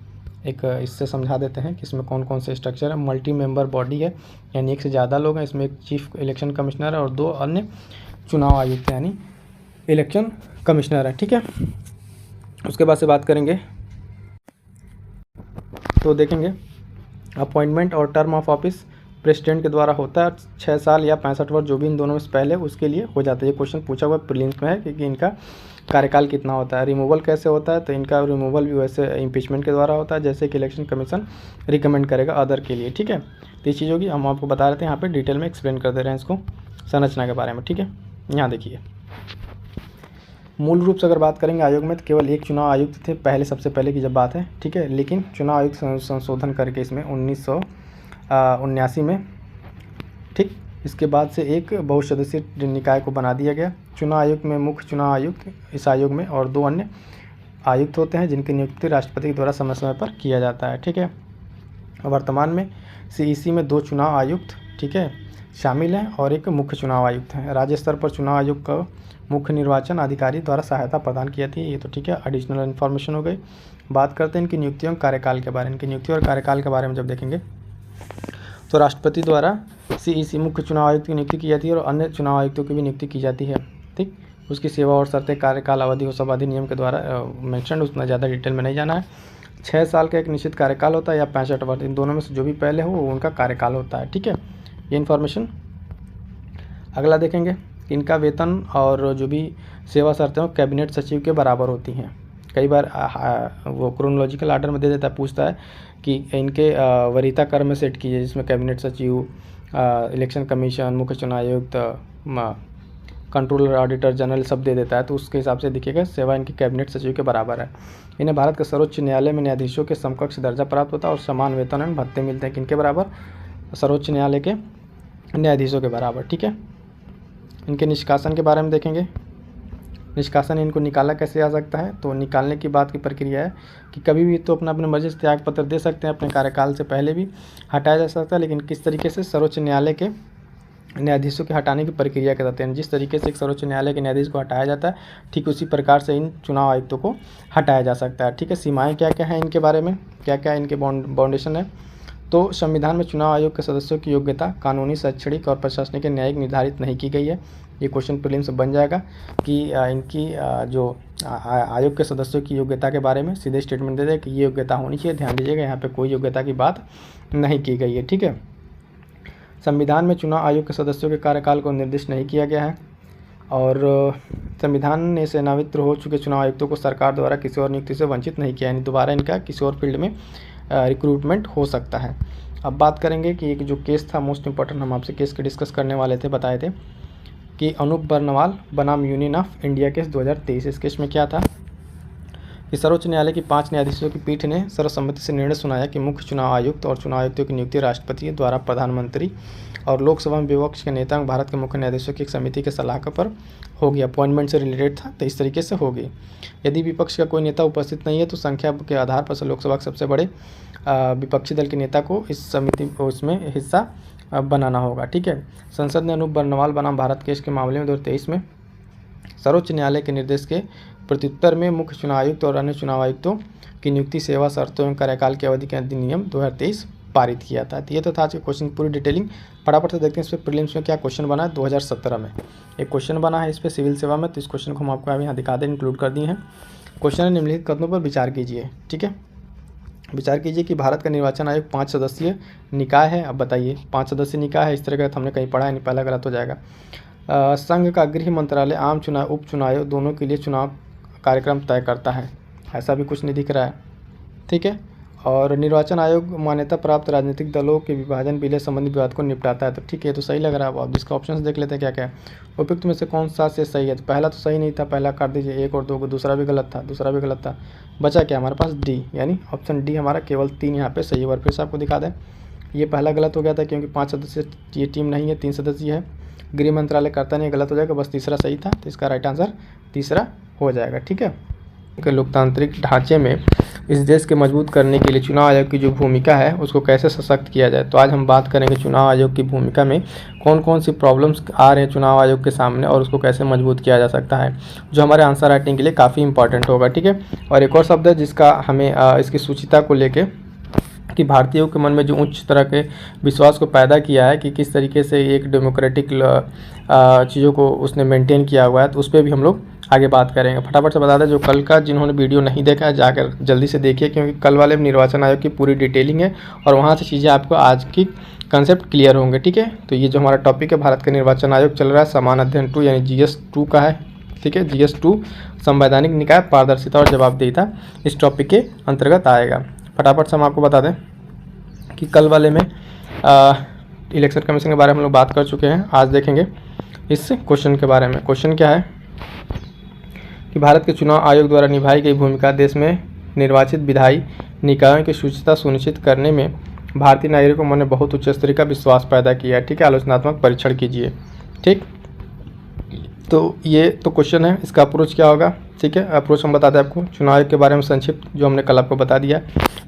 एक इससे समझा देते हैं कि इसमें कौन कौन से स्ट्रक्चर है। मल्टी मेंबर बॉडी है, यानी एक से ज़्यादा लोग हैं, इसमें एक चीफ इलेक्शन कमिश्नर है और 2 अन्य चुनाव आयुक्त यानी इलेक्शन कमिश्नर है। ठीक है, उसके बाद से बात करेंगे तो देखेंगे अपॉइंटमेंट और टर्म ऑफ ऑफिस प्रेसिडेंट के द्वारा होता है 6 साल या 65 वर्ष, जो भी इन दोनों में से पहले उसके लिए हो जाता है। ये क्वेश्चन पूछा हुआ प्रीलिम्स में है कि इनका कार्यकाल कितना होता है। रिमूवल कैसे होता है, तो इनका रिमूवल भी वैसे इम्पीचमेंट के द्वारा होता है जैसे कि इलेक्शन कमीशन रिकमेंड करेगा अदर के लिए। ठीक है, तो ये चीज़ों की हम आपको बता रहे थे, यहाँ पे डिटेल में एक्सप्लेन कर दे रहे हैं इसको संरचना के बारे में। ठीक है, यहाँ देखिए मूल रूप से अगर बात करेंगे आयोग में, तो केवल एक चुनाव आयुक्त थे पहले, सबसे पहले की जब बात है। ठीक है, लेकिन चुनाव आयुक्त संशोधन करके इसमें 1979 में, ठीक, इसके बाद से एक बहुसदस्यीय निकाय को बना दिया गया। चुनाव आयुक्त में मुख्य चुनाव आयुक्त इस आयोग में और 2 अन्य आयुक्त होते हैं जिनकी नियुक्ति राष्ट्रपति के द्वारा समय समय पर किया जाता है। ठीक है, वर्तमान में CEC में 2 चुनाव आयुक्त, ठीक है, शामिल हैं और एक मुख्य चुनाव आयुक्त हैं। राज्य स्तर पर चुनाव आयोग का मुख्य निर्वाचन अधिकारी द्वारा सहायता प्रदान की जाती है। ये तो ठीक है, एडिशनल इन्फॉर्मेशन हो गई। बात करते हैं इनकी नियुक्तियों और कार्यकाल के बारे में। इनकी नियुक्ति और कार्यकाल के बारे में जब देखेंगे तो राष्ट्रपति द्वारा CEC मुख्य चुनाव आयुक्त की नियुक्ति की जाती है और अन्य चुनाव आयुक्तों की भी नियुक्ति की जाती है। ठीक, उसकी सेवा और शर्तें, कार्यकाल अवधि वो सब अधिनियम के द्वारा मेंशन, उतना ज़्यादा डिटेल में नहीं जाना है। 6 साल का एक निश्चित कार्यकाल होता है या 65 वर्ष, इन दोनों में से जो भी पहले हो वो उनका कार्यकाल होता है। ठीक है, ये इन्फॉर्मेशन। अगला देखेंगे इनका वेतन और जो भी सेवा शर्तें हो कैबिनेट सचिव के बराबर होती हैं। कई बार वो क्रोनोलॉजिकल आर्डर में दे देता है, पूछता है कि इनके वरीयता क्रम में सेट कीजिए, जिसमें कैबिनेट सचिव, इलेक्शन कमीशन, मुख्य चुनाव आयुक्त, कंट्रोलर, ऑडिटर जनरल सब दे देता है, तो उसके हिसाब से देखिएगा सेवा इनकी कैबिनेट सचिव के बराबर है। इन्हें भारत के सर्वोच्च न्यायालय में न्यायाधीशों के समकक्ष दर्जा प्राप्त होता है और समान वेतन एवं भत्ते मिलते हैं। किनके बराबर? सर्वोच्च न्यायालय के न्यायाधीशों के बराबर। ठीक है, इनके निष्कासन के बारे में देखेंगे। निष्कासन इनको निकाला कैसे जा सकता है, तो निकालने की बात की प्रक्रिया है कि कभी भी तो अपने मर्जी से त्याग पत्र दे सकते हैं, अपने कार्यकाल से पहले भी हटाया जा सकता है, लेकिन किस तरीके से सर्वोच्च न्यायालय के न्यायाधीशों के हटाने की प्रक्रिया के तहत, जिस तरीके से एक सर्वोच्च न्यायालय के न्यायाधीश को हटाया जाता है ठीक उसी प्रकार से इन चुनाव आयुक्तों को हटाया जा सकता है। ठीक है, सीमाएँ क्या क्या हैं इनके बारे में, क्या क्या इनके बाउंडेशन है। तो संविधान में चुनाव आयोग के सदस्यों की योग्यता कानूनी, शैक्षणिक और प्रशासनिक न्यायिक निर्धारित नहीं की गई है। ये क्वेश्चन प्रीलिम्स बन जाएगा कि इनकी जो आयोग के सदस्यों की योग्यता के बारे में सीधे स्टेटमेंट दे दे कि ये योग्यता होनी चाहिए। ध्यान दीजिएगा, यहाँ पे कोई योग्यता की बात नहीं की गई है। ठीक है, संविधान में चुनाव आयोग के सदस्यों के कार्यकाल को निर्दिष्ट नहीं किया गया है और संविधान ने सेवानिवृत्त हो चुके चुनाव आयुक्तों को सरकार द्वारा किसी और नियुक्ति से वंचित नहीं किया, यानी दोबारा इनका किसी और फील्ड में रिक्रूटमेंट हो सकता है। अब बात करेंगे कि एक जो केस था मोस्ट इंपॉर्टेंट, हम आपसे केस के डिस्कस करने वाले थे, बताए थे कि अनूप बर्नवाल बनाम यूनियन ऑफ इंडिया केस 2023। इस केस में क्या था कि सर्वोच्च न्यायालय की 5 न्यायाधीशों की पीठ ने सर्वसम्मति से निर्णय सुनाया कि मुख्य चुनाव आयुक्त और चुनाव आयुक्तों की नियुक्ति राष्ट्रपति द्वारा प्रधानमंत्री और लोकसभा में विपक्ष के नेता एवं भारत के मुख्य न्यायाधीशों की एक समिति के सलाह पर होगी। अपॉइंटमेंट से रिलेटेड था, तो इस तरीके से होगी। यदि विपक्ष का कोई नेता उपस्थित नहीं है तो संख्या के आधार पर लोकसभा के सबसे बड़े विपक्षी दल के नेता को इस समिति उसमें हिस्सा बनाना होगा। ठीक है, संसद ने अनूप बर्नवाल बनाम भारत केस के मामले में 2023 में सर्वोच्च न्यायालय के निर्देश के प्रत्युत्तर में मुख्य चुनाव आयुक्त और अन्य चुनाव आयुक्तों की नियुक्ति, सेवा शर्तों एवं कार्यकाल की अवधि के अधिनियम 2023 पारित किया था। तो ये तो था आज के क्वेश्चन पूरी डिटेलिंग। फटाफट से देखते हैं इस पर प्रीलिम्स में क्या क्वेश्चन बना है। 2017 में एक क्वेश्चन बना है इस पर सिविल सेवा में, तो इस क्वेश्चन को हम आपको यहाँ दिखा दें, इंक्लूड कर दिए हैं। क्वेश्चन निम्नलिखित कथनों पर विचार कीजिए। ठीक है, विचार कीजिए कि भारत का निर्वाचन आयोग 5 सदस्यीय निकाय है। अब बताइए 5 सदस्यीय निकाय है, इस तरह का हमने कहीं पढ़ा है नहीं, पहला गलत हो जाएगा। संघ का गृह मंत्रालय आम चुनाव, उपचुनाव दोनों के लिए चुनाव कार्यक्रम तय करता है, ऐसा भी कुछ नहीं दिख रहा है। ठीक है, और निर्वाचन आयोग मान्यता प्राप्त राजनीतिक दलों के विभाजन विलय संबंधी विवाद को निपटाता है। तो ठीक है, तो सही लग रहा है। अब इसका ऑप्शन देख लेते हैं क्या क्या है। उपयुक्त में से कौन सा से सही है, तो पहला तो सही नहीं था, पहला काट दीजिए, 1 और 2 को, दूसरा भी गलत था, दूसरा भी गलत था। बचा क्या हमारे पास डी, यानी ऑप्शन डी हमारा केवल 3 यहाँ पे सही है। और फिर से आपको दिखा दें, ये पहला गलत हो गया था क्योंकि 5 सदस्य ये टीम नहीं है, 3 सदस्यीय है। गृह मंत्रालय करता नहीं, गलत हो जाएगा, बस तीसरा सही था, तो इसका राइट आंसर तीसरा हो जाएगा। ठीक है, लोकतांत्रिक ढांचे में इस देश के मजबूत करने के लिए चुनाव आयोग की जो भूमिका है उसको कैसे सशक्त किया जाए। तो आज हम बात करेंगे चुनाव आयोग की भूमिका में कौन कौन सी प्रॉब्लम्स आ रहे हैं चुनाव आयोग के सामने और उसको कैसे मजबूत किया जा सकता है, जो हमारे आंसर राइटिंग के लिए काफ़ी इंपॉर्टेंट होगा। ठीक है, और एक और शब्द है जिसका हमें इसकी सूचिता को लेके कि भारतीयों के मन में जो उच्च तरह के विश्वास को पैदा किया है कि किस तरीके से एक डेमोक्रेटिक चीज़ों को उसने मेंटेन किया हुआ है, तो उस पर भी हम लोग आगे बात करेंगे। फटाफट से बता दें, जो कल का जिन्होंने वीडियो नहीं देखा है जाकर जल्दी से देखिए, क्योंकि कल वाले में निर्वाचन आयोग की पूरी डिटेलिंग है और वहाँ से चीज़ें आपको आज की कंसेप्ट क्लियर होंगे। ठीक है, तो ये जो हमारा टॉपिक है भारत का निर्वाचन आयोग चल रहा है, समान अध्ययन 2 यानी GS 2 का है। ठीक है, GS 2 संवैधानिक निकाय, पारदर्शिता और जवाबदेहिता इस टॉपिक के अंतर्गत आएगा। फटाफट से हम आपको बता दें कि कल वाले में इलेक्शन कमीशन के बारे में हम लोग बात कर चुके हैं। आज देखेंगे इस क्वेश्चन के बारे में। क्वेश्चन क्या है कि भारत के चुनाव आयोग द्वारा निभाई गई भूमिका देश में निर्वाचित विधायी निकायों की शुचिता सुनिश्चित करने में भारतीय नागरिकों में बहुत उच्च स्तरीय का विश्वास पैदा किया है। ठीक है, आलोचनात्मक परीक्षण कीजिए। ठीक, तो ये तो क्वेश्चन है, इसका अप्रोच क्या होगा। ठीक है, अप्रोच हम बताते हैं आपको चुनाव आयोग के बारे में संक्षिप्त, जो हमने कल आपको बता दिया,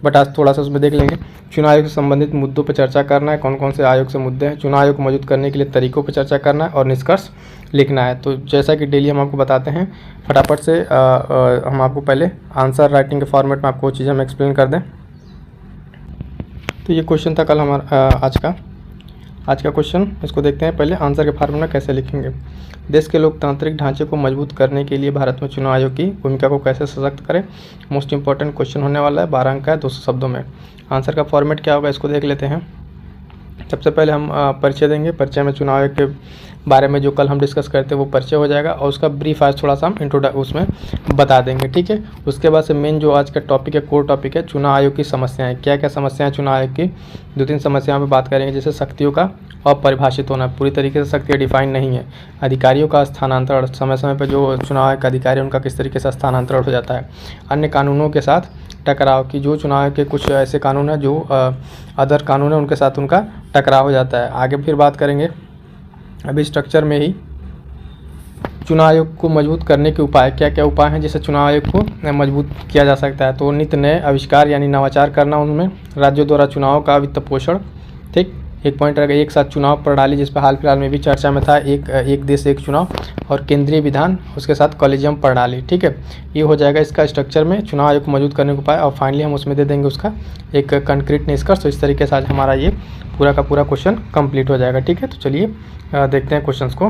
बट आज थोड़ा सा उसमें देख लेंगे। चुनाव आयोग से संबंधित मुद्दों पर चर्चा करना है, कौन कौन से आयोग से मुद्दे हैं, चुनाव आयोग को मौजूद करने के लिए तरीकों पर चर्चा करना है और निष्कर्ष लिखना है। तो जैसा कि डेली हम आपको बताते हैं, फटाफट से हम आपको पहले आंसर राइटिंग के फॉर्मेट में आपको चीज़ें हम एक्सप्लेन कर दें। तो ये क्वेश्चन था कल हमारा आज का क्वेश्चन, इसको देखते हैं। पहले आंसर के फॉर्मेट में कैसे लिखेंगे। देश के लोकतांत्रिक ढांचे को मजबूत करने के लिए भारत में चुनाव आयोग की भूमिका को कैसे सशक्त करें, मोस्ट इंपॉर्टेंट क्वेश्चन होने वाला है। 12 अंक का है, 200 शब्दों में। आंसर का फॉर्मेट क्या होगा इसको देख लेते हैं। सबसे पहले हम परिचय देंगे। परिचय में चुनाव आयोग के बारे में जो कल हम डिस्कस करते हैं वो परिचय हो जाएगा और उसका ब्रीफ आज थोड़ा सा हम उसमें बता देंगे। ठीक है, उसके बाद से मेन जो आज का टॉपिक है, कोर टॉपिक है, चुनाव आयोग की समस्याएं। क्या क्या समस्याएं चुनाव आयोग की, 2-3 समस्याओं पर बात करेंगे। जैसे शक्तियों का अपरिभाषित होना, पूरी तरीके से शक्तियाँ डिफाइन नहीं है। अधिकारियों का स्थानांतरण, समय समय पर जो चुनाव आयोग का अधिकारी उनका किस तरीके से स्थानांतरण हो जाता है। अन्य कानूनों के साथ टकराव की, जो चुनाव के कुछ ऐसे कानून हैं जो अदर कानून है उनके साथ उनका टकराव हो जाता है। आगे फिर बात करेंगे अभी स्ट्रक्चर में ही चुनाव आयोग को मजबूत करने के उपाय, क्या क्या उपाय हैं जिससे चुनाव आयोग को मजबूत किया जा सकता है। तो नित्य नए आविष्कार यानी नवाचार करना, उनमें राज्यों द्वारा चुनाव का वित्त पोषण। ठीक, एक पॉइंट रहेगा एक साथ चुनाव प्रणाली, जिस पर हाल फिलहाल में भी चर्चा में था, एक देश एक चुनाव और केंद्रीय विधान, उसके साथ कॉलेजियम प्रणाली। ठीक है, ये हो जाएगा इसका स्ट्रक्चर में चुनाव आयोग को मजबूत करने के उपाय। और फाइनली हम उसमें दे देंगे उसका एक कंक्रीट निष्कर्ष। तो इस तरीके से आज हमारा ये पूरा का पूरा क्वेश्चन कंप्लीट हो जाएगा। ठीक है, तो चलिए देखते हैं क्वेश्चंस को।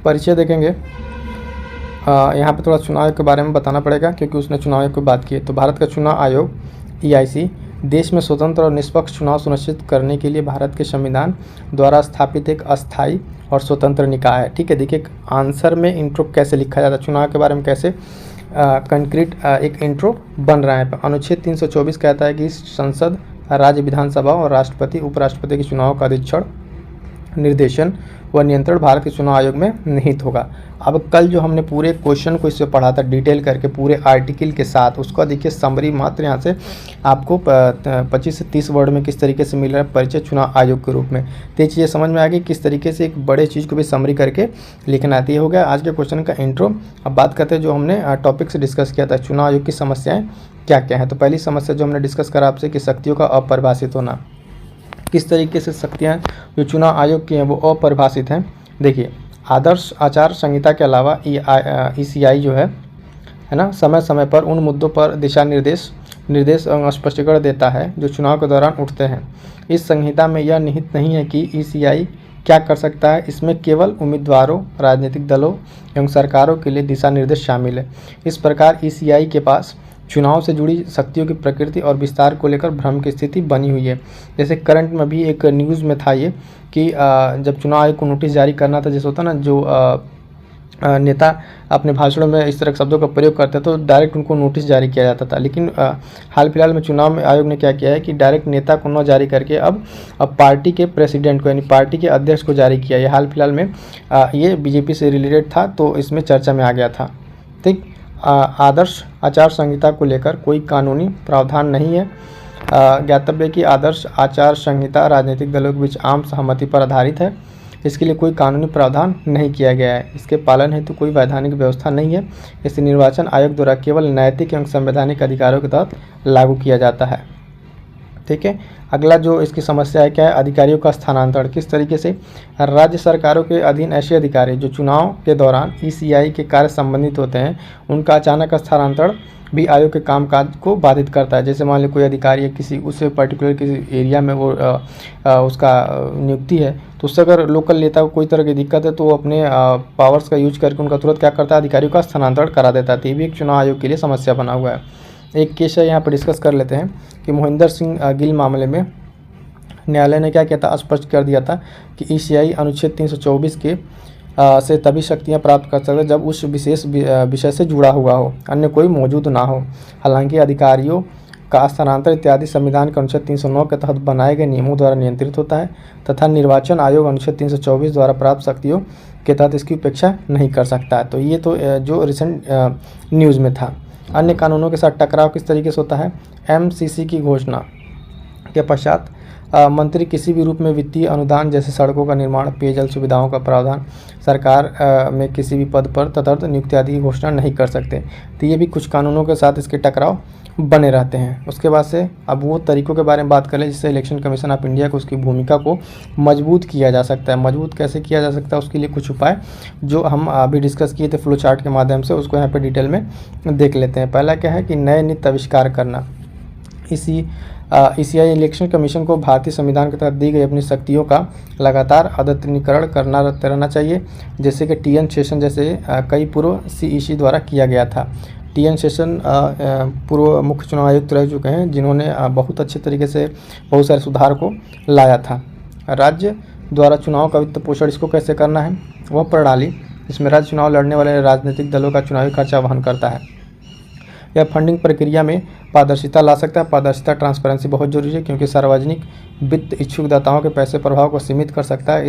परिचय देखेंगे। यहाँ पे थोड़ा चुनाव आयोग के बारे में बताना पड़ेगा क्योंकि उसने चुनाव आयोग की बात की है। तो भारत का चुनाव आयोग EIC देश में स्वतंत्र और निष्पक्ष चुनाव सुनिश्चित करने के लिए भारत के संविधान द्वारा स्थापित एक अस्थायी और स्वतंत्र निकाय है। ठीक है, देखिए आंसर में इंट्रो कैसे लिखा जाता है, चुनाव के बारे में कैसे कंक्रीट एक इंट्रो बन रहा है। अनुच्छेद 324 कहता है कि संसद, राज्य विधानसभा और राष्ट्रपति उपराष्ट्रपति के चुनाव का अधीक्षण, निर्देशन व नियंत्रण भारत के चुनाव आयोग में निहित होगा। अब कल जो हमने पूरे क्वेश्चन को इससे पढ़ा था डिटेल करके पूरे आर्टिकल के साथ, उसका देखिए समरी मात्र यहाँ से आपको 25 से 30 वर्ड में किस तरीके से मिल रहा है परिचय चुनाव आयोग के रूप में। तो ये चीज़ें समझ में आ गई किस तरीके से एक बड़े चीज़ को भी समरी करके लिखना आती है। हो गया आज के क्वेश्चन का इंट्रो। अब बात करते हैं जो हमने टॉपिक से डिस्कस किया था, चुनाव आयोग की समस्याएँ क्या क्या हैं। तो पहली समस्या जो हमने डिस्कस करा आपसे कि शक्तियों का अपरिभाषित होना, किस तरीके से शक्तियाँ जो चुनाव आयोग की हैं वो अपरिभाषित हैं। देखिए आदर्श आचार संहिता के अलावा ECI जो है ना, समय समय पर उन मुद्दों पर दिशा निर्देश और स्पष्टीकरण देता है जो चुनाव के दौरान उठते हैं। इस संहिता में यह निहित नहीं है कि ECI क्या कर सकता है, इसमें केवल उम्मीदवारों, राजनीतिक दलों एवं सरकारों के लिए दिशा निर्देश शामिल है। इस प्रकार ECI के पास चुनाव से जुड़ी शक्तियों की प्रकृति और विस्तार को लेकर भ्रम की स्थिति बनी हुई है। जैसे करंट में भी एक न्यूज़ में था ये कि जब चुनाव आयोग को नोटिस जारी करना था, जैसे होता ना जो नेता अपने भाषणों में इस तरह के शब्दों का प्रयोग करते हैं तो डायरेक्ट उनको नोटिस जारी किया जाता था। लेकिन हाल फिलहाल में चुनाव में आयोग ने क्या किया है कि डायरेक्ट नेता को न जारी करके अब पार्टी के प्रेसिडेंट को यानी पार्टी के अध्यक्ष को जारी किया। ये हाल फिलहाल में ये BJP से रिलेटेड था तो इसमें चर्चा में आ गया था। ठीक, आदर्श आचार संहिता को लेकर कोई कानूनी प्रावधान नहीं है। ज्ञातव्य कि आदर्श आचार संहिता राजनीतिक दलों के बीच आम सहमति पर आधारित है। इसके लिए कोई कानूनी प्रावधान नहीं किया गया है। इसके पालन हेतु कोई वैधानिक व्यवस्था नहीं है। इसे निर्वाचन आयोग द्वारा केवल नैतिक एवं संवैधानिक अधिकारों के तहत लागू किया जाता है। ठीक है, अगला जो इसकी समस्या है क्या है, अधिकारियों का स्थानांतरण। किस तरीके से राज्य सरकारों के अधीन ऐसे अधिकारी जो चुनाव के दौरान ईसीआई के कार्य संबंधित होते हैं, उनका अचानक स्थानांतरण भी आयोग के कामकाज को बाधित करता है। जैसे मान लो कोई अधिकारी है किसी उस पर्टिकुलर किसी एरिया में वो उसका नियुक्ति है, तो उससे अगर लोकल नेता को कोई तरह की दिक्कत है तो वो अपने पावर्स का यूज करके उनका तुरंत क्या करता है, अधिकारियों का स्थानांतरण करा देता है। तो ये भी एक चुनाव आयोग के लिए समस्या बना हुआ है। एक केस है यहाँ पर डिस्कस कर लेते हैं कि मोहिंदर सिंह गिल मामले में न्यायालय ने क्या किया था, स्पष्ट कर दिया था कि ईसीआई अनुच्छेद 324 के से तभी शक्तियां प्राप्त कर सकता है जब उस विशेष विषय से जुड़ा हुआ हो, अन्य कोई मौजूद ना हो। हालांकि अधिकारियों का स्थानांतरण इत्यादि संविधान के अनुच्छेद 309 के तहत बनाए गए नियमों द्वारा नियंत्रित होता है तथा निर्वाचन आयोग अनुच्छेद 324 द्वारा प्राप्त शक्तियों के तहत इसकी उपेक्षा नहीं कर सकता है। तो ये तो जो रिसेंट न्यूज़ में था। अन्य कानूनों के साथ टकराव किस तरीके से होता है, एमसीसी की घोषणा के पश्चात मंत्री किसी भी रूप में वित्तीय अनुदान जैसे सड़कों का निर्माण, पेयजल सुविधाओं का प्रावधान, सरकार में किसी भी पद पर तदर्थ नियुक्ति आदि की घोषणा नहीं कर सकते। तो ये भी कुछ कानूनों के साथ इसके टकराव बने रहते हैं। उसके बाद से अब वो तरीकों के बारे में बात करें जिससे इलेक्शन कमीशन ऑफ इंडिया को उसकी भूमिका को मजबूत किया जा सकता है। मजबूत कैसे किया जा सकता है, उसके लिए कुछ उपाय जो हम अभी डिस्कस किए थे फ्लो चार्ट के माध्यम से, उसको यहाँ पे डिटेल में देख लेते हैं। पहला क्या है कि नए नीति आविष्कार करना। ईसीआई इलेक्शन कमीशन को भारतीय संविधान के तहत दी गई अपनी शक्तियों का लगातार अद्यतनीकरण करना रहना चाहिए, जैसे कि टीएन शेषन जैसे कई पूर्व सीईसी द्वारा किया गया था। टीएन शेषन पूर्व मुख्य चुनाव आयुक्त रह चुके हैं जिन्होंने बहुत अच्छे तरीके से बहुत सारे सुधार को लाया था। राज्य द्वारा चुनाव का वित्त पोषण इसको कैसे करना है, वह प्रणाली जिसमें राज्य चुनाव लड़ने वाले राजनीतिक दलों का चुनावी खर्चा वहन करता है। यह फंडिंग प्रक्रिया में पारदर्शिता ला सकता है। पारदर्शिता ट्रांसपेरेंसी बहुत जरूरी है क्योंकि सार्वजनिक वित्त इच्छुक दाताओं के पैसे प्रभाव को सीमित कर सकता है।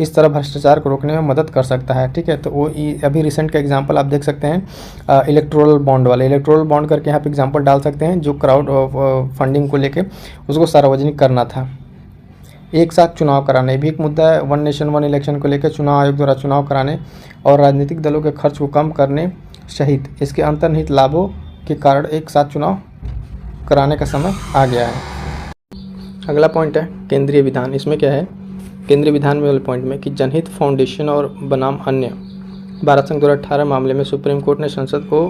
इस तरह भ्रष्टाचार को रोकने में मदद कर सकता है। ठीक है, तो वो अभी रिसेंट का एग्जांपल आप देख सकते हैं इलेक्टोरल बॉन्ड वाले। इलेक्टोरल बॉन्ड करके यहाँ पे एग्जांपल डाल सकते हैं जो क्राउड फंडिंग को लेके उसको सार्वजनिक करना था। एक साथ चुनाव कराने भी एक मुद्दा है। वन नेशन वन इलेक्शन को लेकर चुनाव आयोग द्वारा चुनाव कराने और राजनीतिक दलों के खर्च को कम करने सहित इसके अंतर्निहित लाभों के कारण एक साथ चुनाव कराने का समय आ गया है। अगला पॉइंट है केंद्रीय विधान। इसमें क्या है, केंद्रीय विधान में वाले पॉइंट में कि जनहित फाउंडेशन और बनाम अन्य भारत संघ 2018 मामले में सुप्रीम कोर्ट ने संसद को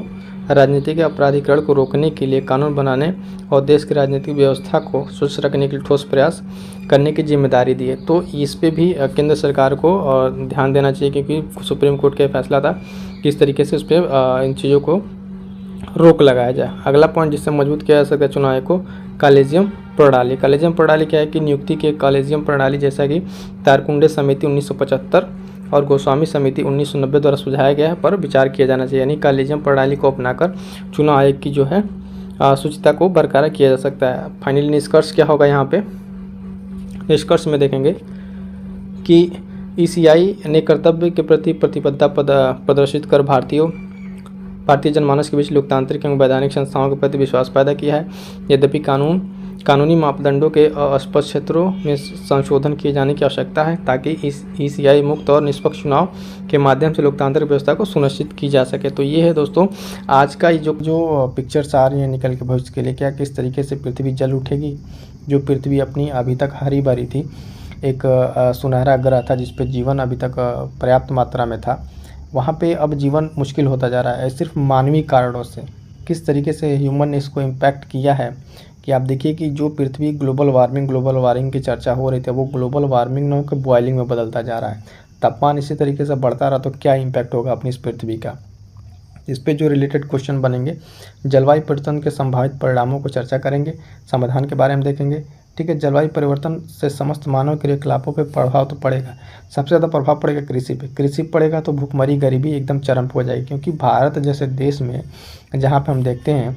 राजनीतिक अपराधीकरण को रोकने के लिए कानून बनाने और देश की राजनीतिक व्यवस्था को स्वच्छ रखने के लिए ठोस प्रयास करने की जिम्मेदारी दी है। तो इस पे भी केंद्र सरकार को ध्यान देना चाहिए क्योंकि सुप्रीम कोर्ट का फैसला था किस तरीके से उस पर इन चीज़ों को रोक लगाया जाए। अगला पॉइंट जिससे मजबूत किया जा सकता है चुनाव आयोग को, कॉलेजियम प्रणाली। कॉलेजियम प्रणाली क्या है कि नियुक्ति के कॉलेजियम प्रणाली जैसा कि तारकुंडे समिति 1975 और गोस्वामी समिति 1990 द्वारा सुझाया गया है पर विचार किया जाना चाहिए। यानी कॉलेजियम प्रणाली को अपनाकर चुनाव आयोग की जो है शुचिता को बरकरार किया जा सकता है। फाइनली निष्कर्ष क्या होगा, यहाँ पे निष्कर्ष में देखेंगे कि ईसीआई ने कर्तव्य के प्रति प्रतिबद्धता प्रदर्शित कर भारतीय जनमानस के बीच लोकतांत्रिक एवं वैधानिक संस्थाओं के प्रति विश्वास पैदा किया है। यद्यपि कानूनी मापदंडों के अस्पष्ट क्षेत्रों में संशोधन किए जाने की आवश्यकता है ताकि इस ईसीआई मुक्त और निष्पक्ष चुनाव के माध्यम से लोकतांत्रिक व्यवस्था को सुनिश्चित की जा सके। तो ये है दोस्तों आज का जो पिक्चर्स आ रही है निकल के भविष्य के लिए, क्या किस तरीके से पृथ्वी जल उठेगी। जो पृथ्वी अपनी अभी तक हरी भरी थी, एक सुनहरा ग्रह था जिस पर जीवन अभी तक पर्याप्त मात्रा में था, वहाँ पे अब जीवन मुश्किल होता जा रहा है सिर्फ मानवीय कारणों से। किस तरीके से ह्यूमन ने इसको इम्पैक्ट किया है कि आप देखिए कि जो पृथ्वी ग्लोबल वार्मिंग की चर्चा हो रही थी वो ग्लोबल वार्मिंग न होकर बॉइलिंग में बदलता जा रहा है। तापमान इसी तरीके से बढ़ता रहा तो क्या इम्पैक्ट होगा अपनी इस पृथ्वी का। इस पे जो रिलेटेड क्वेश्चन बनेंगे, जलवायु परिवर्तन के संभावित परिणामों को चर्चा करेंगे, समाधान के बारे में देखेंगे। ठीक है, जलवायु परिवर्तन से समस्त मानव क्रियाकलापों पे प्रभाव तो पड़ेगा। सबसे ज़्यादा प्रभाव पड़ेगा कृषि पे। कृषि पड़ेगा तो भूखमरी गरीबी एकदम चरम पे हो जाएगी क्योंकि भारत जैसे देश में जहाँ पे हम देखते हैं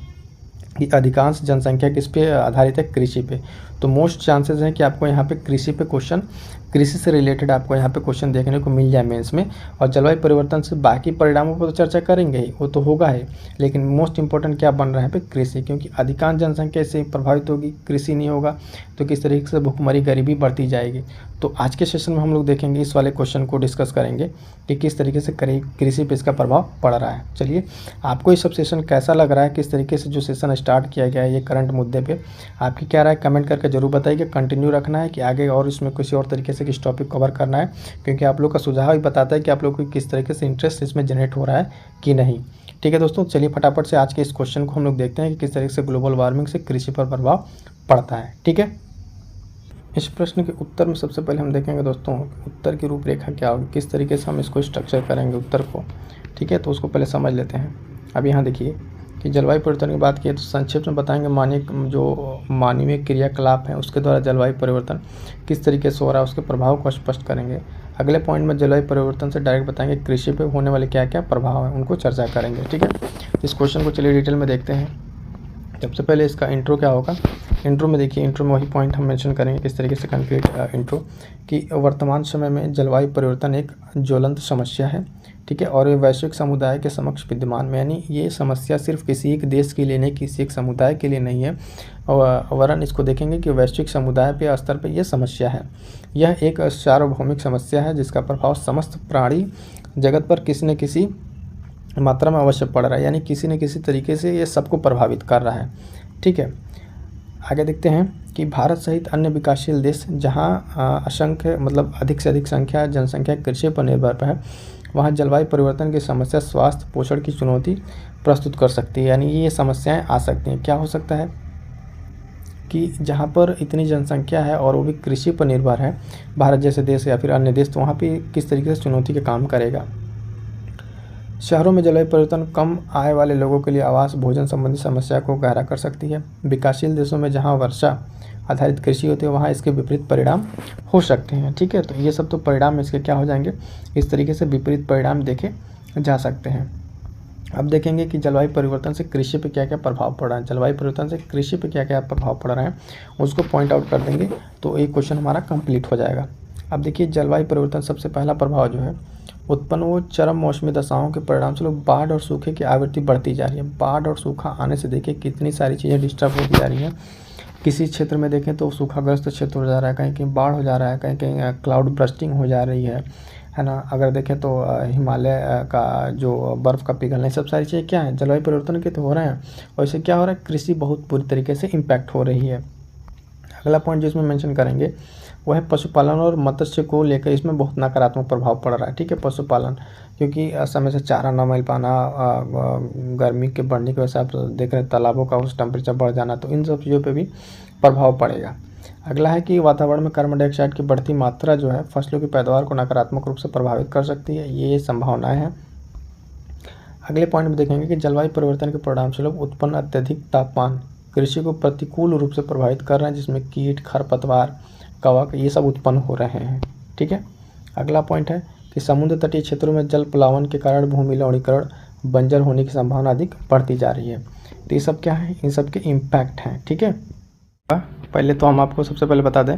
कि अधिकांश जनसंख्या किस पे आधारित है, कृषि पे। तो मोस्ट चांसेस हैं कि आपको यहाँ पे कृषि से रिलेटेड आपको यहाँ पे क्वेश्चन देखने को मिल जाए मेंस में। और जलवायु परिवर्तन से बाकी परिणामों पर तो चर्चा करेंगे ही, वो तो होगा ही, लेकिन मोस्ट इंपॉर्टेंट क्या बन रहा है पे कृषि, क्योंकि अधिकांश जनसंख्या इससे प्रभावित होगी। कृषि नहीं होगा तो किस तरीके से भुखमरी गरीबी बढ़ती जाएगी। तो आज के सेशन में हम लोग देखेंगे, इस वाले क्वेश्चन को डिस्कस करेंगे कि किस तरीके से कृषि पे इसका प्रभाव पड़ रहा है। चलिए, आपको ये सब सेशन कैसा लग रहा है, किस तरीके से जो सेशन स्टार्ट किया गया है ये करंट मुद्दे पे, आपकी क्या राय कमेंट करके जरूर बताइए। कंटिन्यू रखना है कि आगे और इसमें किसी और तरीके से किस टॉपिक कवर करना है, क्योंकि आप लोग का सुझाव ही बताता है कि आप लोग को किस तरीके से इंटरेस्ट इसमें जनरेट हो रहा है कि नहीं। ठीक है दोस्तों, चलिए फटाफट से आज के इस क्वेश्चन को हम लोग देखते हैं कि किस तरीके से ग्लोबल वार्मिंग से कृषि पर प्रभाव पड़ता है। ठीक है, इस प्रश्न के उत्तर में सबसे पहले हम देखेंगे दोस्तों उत्तर की रूपरेखा क्या होगी, किस तरीके से हम इसको स्ट्रक्चर करेंगे उत्तर को। ठीक है, तो उसको पहले समझ लेते हैं। अब यहाँ देखिए कि जलवायु परिवर्तन की बात की तो संक्षिप्त में बताएंगे मानवीय क्रियाकलाप हैं उसके द्वारा जलवायु परिवर्तन किस तरीके से हो रहा है, उसके प्रभाव को स्पष्ट करेंगे। अगले पॉइंट में जलवायु परिवर्तन से डायरेक्ट बताएंगे कृषि पे होने वाले क्या क्या प्रभाव हैं, उनको चर्चा करेंगे। ठीक है, इस क्वेश्चन को चलिए डिटेल में देखते हैं। सबसे पहले इसका इंट्रो क्या होगा। इंट्रो में देखिए, इंट्रो में वही पॉइंट हम मेंशन करेंगे किस तरीके से कंक्रीट इंट्रो कि वर्तमान समय में जलवायु परिवर्तन एक ज्वलंत समस्या है। ठीक है, और ये वैश्विक समुदाय के समक्ष विद्यमान में, यानी ये समस्या सिर्फ किसी एक देश के लिए नहीं, किसी एक समुदाय के लिए नहीं है, वरन इसको देखेंगे कि वैश्विक समुदाय पे स्तर पे ये समस्या है। यह एक सार्वभौमिक समस्या है जिसका प्रभाव समस्त प्राणी जगत पर किसी न किसी मात्रा में अवश्य पड़ रहा है, यानी किसी न किसी तरीके से ये सबको प्रभावित कर रहा है। ठीक है, आगे देखते हैं कि भारत सहित अन्य विकासशील देश जहां असंख्य अधिक से अधिक संख्या जनसंख्या कृषि पर निर्भर है, वहां जलवायु परिवर्तन की समस्या स्वास्थ्य पोषण की चुनौती प्रस्तुत कर सकती है। यानी ये समस्याएं आ सकती हैं। क्या हो सकता है कि जहाँ पर इतनी जनसंख्या है और वो भी कृषि पर निर्भर है, भारत जैसे देश या फिर अन्य देश, तो वहाँ पे किस तरीके से चुनौती का काम करेगा। शहरों में जलवायु परिवर्तन कम आय वाले लोगों के लिए आवास भोजन संबंधी समस्या को गहरा कर सकती है। विकासशील देशों में जहां वर्षा आधारित कृषि होती है वहां इसके विपरीत परिणाम हो सकते हैं। ठीक है, तो ये सब तो परिणाम इसके क्या हो जाएंगे, इस तरीके से विपरीत परिणाम देखे जा सकते हैं। अब देखेंगे कि जलवायु परिवर्तन से कृषि पे क्या क्या प्रभाव पड़ रहा है, जलवायु परिवर्तन से कृषि पे क्या क्या प्रभाव पड़ रहा है उसको पॉइंट आउट कर देंगे, तो एक क्वेश्चन हमारा कंप्लीट हो जाएगा। अब देखिए, जलवायु परिवर्तन सबसे पहला प्रभाव जो है उत्पन्न वो चरम मौसमी दशाओं के परिणाम से लोग बाढ़ और सूखे की आवृत्ति बढ़ती जा रही है। बाढ़ और सूखा आने से देखिए कितनी सारी चीज़ें डिस्टर्ब होती जा रही हैं। किसी क्षेत्र में देखें तो सूखाग्रस्त क्षेत्र हो जा रहा है, कहीं कहीं बाढ़ हो जा रहा है, कहीं कहीं क्लाउड बर्स्टिंग हो जा रही है ना। अगर देखें तो हिमालय का जो बर्फ़ का पिघलना, सब सारी चीज़ें क्या है, जलवायु परिवर्तन के तो हो रहे हैं। और इससे क्या हो रहा है, कृषि बहुत बुरी तरीके से इम्पैक्ट हो रही है। अगला पॉइंट जिसमें मेंशन करेंगे वह है पशुपालन और मत्स्य को लेकर इसमें बहुत नकारात्मक प्रभाव पड़ रहा है। ठीक है, पशुपालन, क्योंकि समय से चारा न मिल पाना, गर्मी के बढ़ने की वजह से आप देख रहे हैं तालाबों का उस टेम्परेचर बढ़ जाना, तो इन सब चीज़ों पे भी प्रभाव पड़ेगा। अगला है कि वातावरण में कार्बन डाइऑक्साइड की बढ़ती मात्रा जो है फसलों की पैदावार को नकारात्मक रूप से प्रभावित कर सकती है, ये संभावनाएँ हैं। अगले पॉइंट में देखेंगे कि जलवायु परिवर्तन के परिणामस्वरूप उत्पन्न अत्यधिक तापमान कृषि को प्रतिकूल रूप से प्रभावित कर रहे हैं, जिसमें कीट, खरपतवार, कवक ये सब उत्पन्न हो रहे हैं। ठीक है, अगला पॉइंट है कि समुद्र तटीय क्षेत्रों में जल प्लावन के कारण भूमि लवणीकरण, बंजर होने की संभावना अधिक बढ़ती जा रही है। तो ये सब क्या है, इन सब के इम्पैक्ट हैं। ठीक है, पहले तो हम आपको सबसे पहले बता दें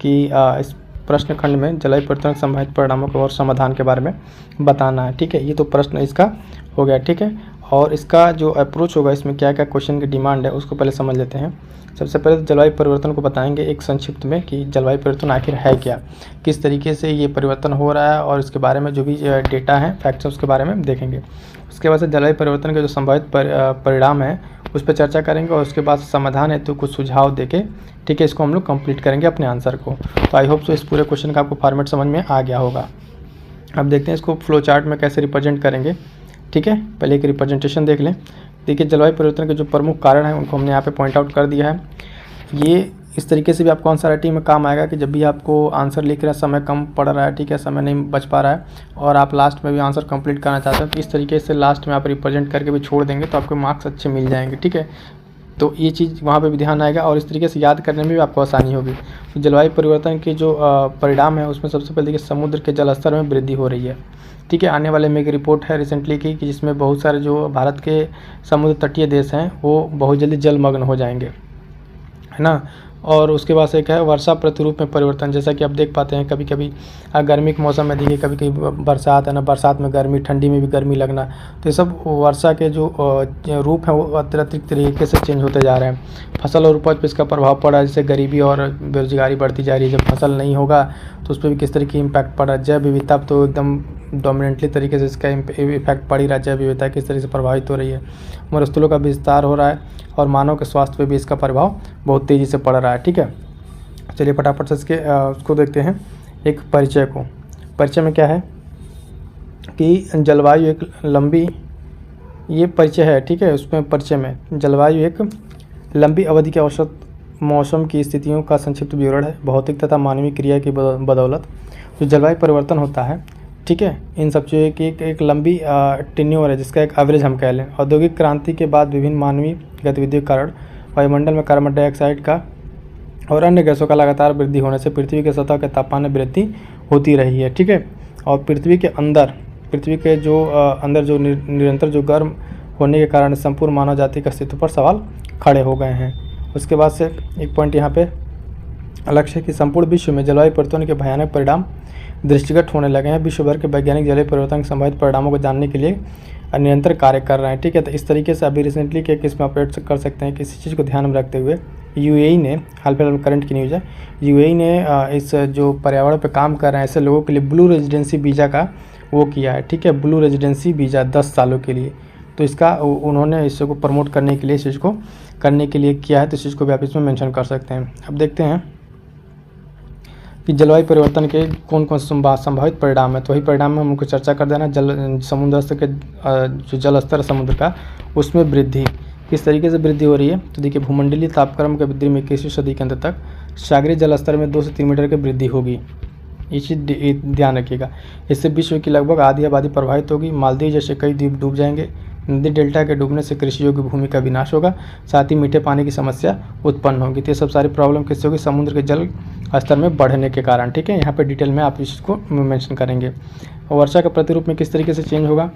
कि इस प्रश्न खंड में जलवायु परिवर्तन के संभावित परिणामों को और समाधान के बारे में बताना है। ठीक है, ये तो प्रश्न इसका हो गया। ठीक है, और इसका जो अप्रोच होगा, इसमें क्या क्या क्वेश्चन की डिमांड है उसको पहले समझ लेते हैं। सबसे पहले तो जलवायु परिवर्तन को बताएंगे एक संक्षिप्त में कि जलवायु परिवर्तन आखिर है क्या, किस तरीके से ये परिवर्तन हो रहा है, और इसके बारे में जो भी डेटा है, फैक्ट्स, उसके बारे में देखेंगे। उसके बाद से जलवायु परिवर्तन के जो संभावित परिणाम है उस पर चर्चा करेंगे, और उसके बाद समाधान है तो कुछ सुझाव देके, ठीक है, इसको हम लोग कंप्लीट करेंगे अपने आंसर को। तो आई होप सो इस पूरे क्वेश्चन का आपको फॉर्मेट समझ में आ गया होगा। अब देखते हैं इसको फ्लो चार्ट में कैसे रिप्रेजेंट करेंगे। ठीक है, पहले एक रिप्रेजेंटेशन देख लें। देखिए, जलवायु परिवर्तन के जो प्रमुख कारण हैं उनको हमने यहाँ पे पॉइंट आउट कर दिया है। ये इस तरीके से भी आपको आंसर में काम आएगा कि जब भी आपको आंसर लिख रहे समय कम पड़ रहा है, ठीक है, समय नहीं बच पा रहा है, और आप लास्ट में भी आंसर कंप्लीट करना चाहते हैं, तो इस तरीके से लास्ट में आप रिप्रेजेंट करके भी छोड़ देंगे तो आपके मार्क्स अच्छे मिल जाएंगे। ठीक है, तो ये चीज़ वहाँ पे भी ध्यान आएगा, और इस तरीके से याद करने में भी आपको आसानी होगी। तो जलवायु परिवर्तन के जो परिणाम है उसमें सबसे पहले देखिए समुद्र के जल स्तर में वृद्धि हो रही है। ठीक है, आने वाले में एक रिपोर्ट है रिसेंटली की कि जिसमें बहुत सारे जो भारत के समुद्र तटीय देश हैं वो बहुत जल्दी जलमग्न हो जाएंगे, है ना। और उसके बाद एक है वर्षा प्रतिरूप में परिवर्तन। जैसा कि आप देख पाते हैं कभी कभी गर्मी के मौसम में देखिए कभी कभी बरसात है ना, बरसात में गर्मी, ठंडी में भी गर्मी लगना, तो ये सब वर्षा के जो रूप हैं वो अत्यधिक तरीके से चेंज होते जा रहे हैं। फसल और उपज पर इसका प्रभाव पड़ा है, जैसे गरीबी और बेरोजगारी बढ़ती जा रही है। जब फसल नहीं होगा तो उस पर भी किस तरह की इम्पैक्ट पड़ रहा है। जैव विविधता तो एकदम डोमिनेंटली तरीके से इसका इफेक्ट पड़ ही रहा है। जैव विविधता किस तरह से प्रभावित हो रही है, मरुस्थलों का विस्तार हो रहा है और मानव के स्वास्थ्य पे भी इसका प्रभाव बहुत तेज़ी से पड़ रहा है। ठीक है, चलिए फटाफट से इसके उसको देखते हैं एक परिचय को। परिचय में क्या है कि जलवायु एक लंबी, ये परिचय है, ठीक है। उसमें परिचय में जलवायु एक लंबी अवधि के औसत मौसम की स्थितियों का संक्षिप्त विवरण है। भौतिक तथा मानवीय क्रिया की बदौलत जो जलवायु परिवर्तन होता है, ठीक है, इन सब चीज़ों की एक लंबी टेन्योर है, जिसका एक एवरेज हम कह लें। औद्योगिक क्रांति के बाद विभिन्न मानवीय गतिविधियों के कारण वायुमंडल में कार्बन डाइऑक्साइड का और अन्य गैसों का लगातार वृद्धि होने से पृथ्वी के सतह के तापमान में वृद्धि होती रही है। ठीक है, और पृथ्वी के जो अंदर जो निरंतर जो गर्म होने के कारण संपूर्ण मानव जाति के अस्तित्व पर सवाल खड़े हो गए हैं। उसके बाद से एक पॉइंट यहाँ पे अलग है कि संपूर्ण विश्व में जलवायु परिवर्तन के भयानक परिणाम दृष्टिगत होने लगे हैं। विश्व भर के वैज्ञानिक जलवायु परिवर्तन के संभावित परिणामों को जानने के लिए निरंतर कार्य कर रहे हैं। ठीक है, तो इस तरीके से अभी रिसेंटली के केस में ऑपरेट कर सकते हैं। किसी चीज़ को ध्यान में रखते हुए यूएई ने, हाल फिलहाल में करंट की न्यूज़ है, यूएई ने इस जो पर्यावरण पर काम कर रहे हैं ऐसे लोगों के लिए ब्लू रेजिडेंसी वीज़ा का वो किया है। ठीक है, ब्लू रेजिडेंसी वीज़ा 10 सालों के लिए, तो इसका उन्होंने इस को प्रमोट करने के लिए, इस चीज़ को करने के लिए किया है। तो इस चीज़ को भी आप इसमें मेंशन कर सकते हैं। अब देखते हैं कि जलवायु परिवर्तन के कौन कौन से संभावित परिणाम है। तो वही परिणाम में हमको चर्चा कर देना। समुद्र स्तर के जो जल स्तर समुद्र का, उसमें वृद्धि किस तरीके से वृद्धि हो रही है। तो देखिए, भूमंडलीय तापक्रम के वृद्धि में 21वीं सदी के अंत तक सागरीय जल स्तर में 2 से 3 मीटर की वृद्धि होगी। ये चीज़ ध्यान रखिएगा। इससे विश्व की लगभग आधी आबादी प्रभावित होगी। मालदीव जैसे कई द्वीप डूब जाएंगे। नदी डेल्टा के डूबने से कृषि योग्य भूमि का विनाश होगा, साथ ही मीठे पानी की समस्या उत्पन्न होगी। तो ये सब सारी प्रॉब्लम किससे होगी, समुद्र के जल स्तर में बढ़ने के कारण। ठीक है, यहाँ पे डिटेल में आप इस को मेंशन करेंगे। और वर्षा का प्रतिरूप में किस तरीके से चेंज होगा,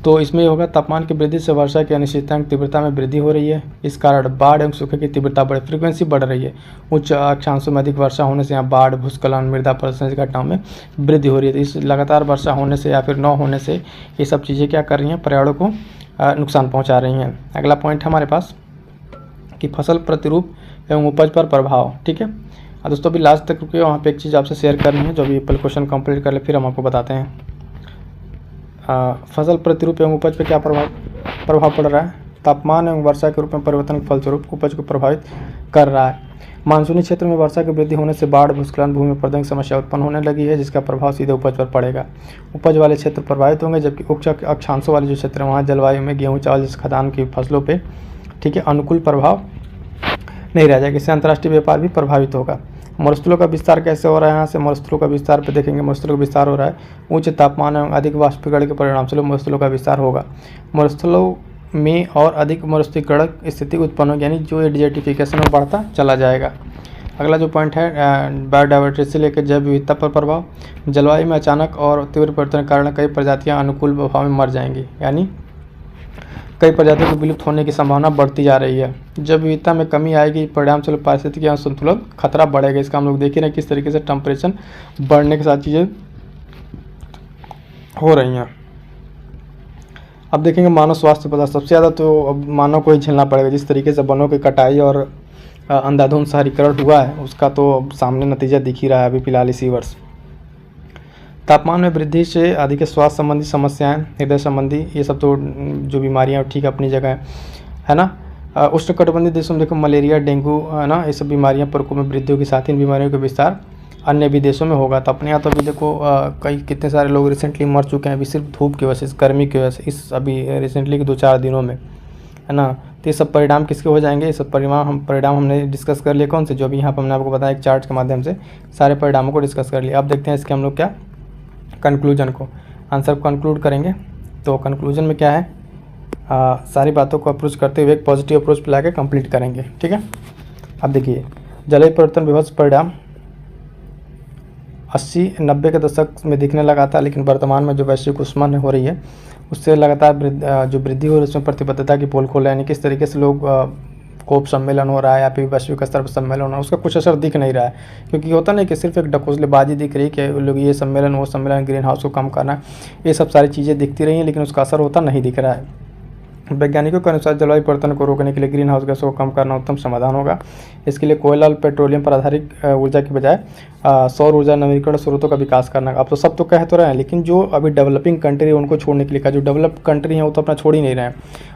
तो इसमें होगा तापमान की वृद्धि से वर्षा की अनिश्चितता की तीव्रता में वृद्धि हो रही है। इस कारण बाढ़ एवं सूखे की तीव्रता फ्रीक्वेंसी बढ़ रही है। उच्च अक्षांशों में अधिक वर्षा होने से यहाँ बाढ़, भूस्खलन, मृदा प्रदूषण की घटनाओं में वृद्धि हो रही है। तो इस लगातार वर्षा होने से या फिर न होने से ये सब चीज़ें क्या कर रही हैं, पर्यावरण को नुकसान पहुँचा रही हैं। अगला पॉइंट हमारे पास कि फसल प्रतिरूप एवं उपज पर प्रभाव। ठीक है, दोस्तों अभी लास्ट तक रुके, वहाँ पे एक चीज़ आपसे शेयर करनी है। जो अभी पहले क्वेश्चन कंप्लीट कर ले फिर हम आपको बताते हैं। फसल प्रतिरूप एवं उपज पर क्या प्रभाव पड़ रहा है। तापमान एवं वर्षा के रूप में परिवर्तन के फलस्वरूप उपज को प्रभावित कर रहा है। मानसूनी क्षेत्र में वर्षा की वृद्धि होने से बाढ़, भूस्खलन, भूमि प्रदूषण की समस्या उत्पन्न होने लगी है, जिसका प्रभाव सीधे उपज पर पड़ेगा। उपज वाले क्षेत्र प्रभावित होंगे, जबकि उच्च अक्षांशों वाले जो क्षेत्र हैं वहाँ जलवायु में गेहूँ, चावल जैसे खाद्यान्न की फसलों पर, ठीक है, अनुकूल प्रभाव नहीं रह जाएगा। इससे अंतर्राष्ट्रीय व्यापार भी प्रभावित होगा। मरुस्थलों का विस्तार कैसे हो रहा है, यहाँ से मरुस्थलों का विस्तार पे देखेंगे। मरुस्थलों का विस्तार हो रहा है, उच्च तापमान एवं अधिक वाष्पीकरण के परिणामस्वरूप मरुस्थलों का विस्तार होगा। मरुस्थलों में और अधिक मरुस्थलीकरण स्थिति उत्पन्न होगी, यानी जो डिजर्टिफिकेशन में बढ़ता चला जाएगा। अगला जो पॉइंट है बायोडाइवर्सिटी से लेकर जैव विविधता पर प्रभाव। जलवायु में अचानक और तीव्र परिवर्तन के कारण कई प्रजातियाँ अनुकूल प्रभाव में मर जाएंगी, यानी कई प्रजातियों के विलुप्त होने की संभावना बढ़ती जा रही है। जब विविधता में कमी आएगी, परिणामस्वरूप पारिस्थितिकी संतुलन खतरा बढ़ेगा। इसका हम लोग देख ही रहे हैं किस तरीके से टेम्परेचर बढ़ने के साथ चीज़ें हो रही हैं। अब देखेंगे मानव स्वास्थ्य पर सबसे ज़्यादा तो अब मानव को ही झेलना पड़ेगा। जिस तरीके से वनों की कटाई और अंधाधुंध शहरीकरण हुआ है, उसका तो सामने नतीजा दिख ही रहा है अभी फिलहाल इसी वर्ष। तापमान में वृद्धि से अधिक स्वास्थ्य संबंधी समस्याएं, हृदय संबंधी, ये सब तो जो बीमारियां ठीक अपनी जगह है ना। उष्णकटिबंधीय देशों में देखो मलेरिया, डेंगू, है ना, ये सब बीमारियां प्रकोप में वृद्धि होगी। साथ ही इन बीमारियों का विस्तार अन्य भी देशों में होगा। तो अपने यहाँ तो अभी देखो कई कितने सारे लोग रिसेंटली मर चुके हैं अभी सिर्फ धूप की वजह से, गर्मी की वजह से, इस अभी रिसेंटली के 2-4 दिनों में, है ना। तो ये सब परिणाम किसके हो जाएंगे, ये सब परिणाम हमने डिस्कस कर लिए। कौन से, जो अभी यहाँ पर हमने आपको बताया एक चार्ट के माध्यम से सारे परिणामों को डिस्कस कर लिया। अब देखते हैं इसके हम लोग क्या कंक्लूजन को, आंसर को कंक्लूड करेंगे। तो कंक्लूजन में क्या है, सारी बातों को अप्रोच करते हुए एक पॉजिटिव अप्रोच पे लाके कंप्लीट करेंगे। ठीक है, अब देखिए जलवायु परिवर्तन विभत्स परिणाम 80-90 के दशक में दिखने लगा था, लेकिन वर्तमान में जो वैश्विक उष्मन हो रही है उससे लगातार जो वृद्धि हो रही है उसमें प्रतिबद्धता की पोल खोल है। यानी किस तरीके से लोग कोप सम्मेलन हो रहा है या फिर वैश्विक स्तर पर सम्मेलन हो रहा है, उसका कुछ असर दिख नहीं रहा है। क्योंकि होता नहीं कि सिर्फ एक ढकोसलेबाजी दिख रही है कि लोग ये सम्मेलन वो सम्मेलन, ग्रीन हाउस को कम करना, ये सब सारी चीज़ें दिखती रही हैं, लेकिन उसका असर होता नहीं दिख रहा है। वैज्ञानिकों के अनुसार जलवायु परिवर्तन को रोकने के लिए ग्रीन हाउस गैसों को कम करना उत्तम समाधान होगा। इसके लिए कोयला और पेट्रोलियम पर आधारित ऊर्जा की बजाय सौर ऊर्जा, नवीकरण स्रोतों का विकास करना। अब तो सब तो कह तो रहे हैं, लेकिन जो अभी डेवलपिंग कंट्री है उनको छोड़ने के लिए कहा। जो डेवलप कंट्री है वो तो अपना छोड़ ही नहीं रहे हैं,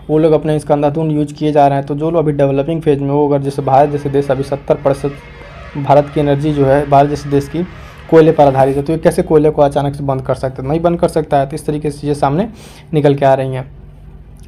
वो लोग अपने इसका अंधाधुंध यूज किए जा रहे हैं। तो जो लोग अभी डेवलपिंग फेज में हो, अगर जैसे भारत जैसे देश अभी 70% भारत की एनर्जी जो है भारत जैसे देश की कोयले पर आधारित है, तो ये कैसे कोयले को अचानक से बंद कर सकते हैं? नहीं बंद कर सकता है। तो इस तरीके से चीज़ें सामने निकल के आ रही हैं।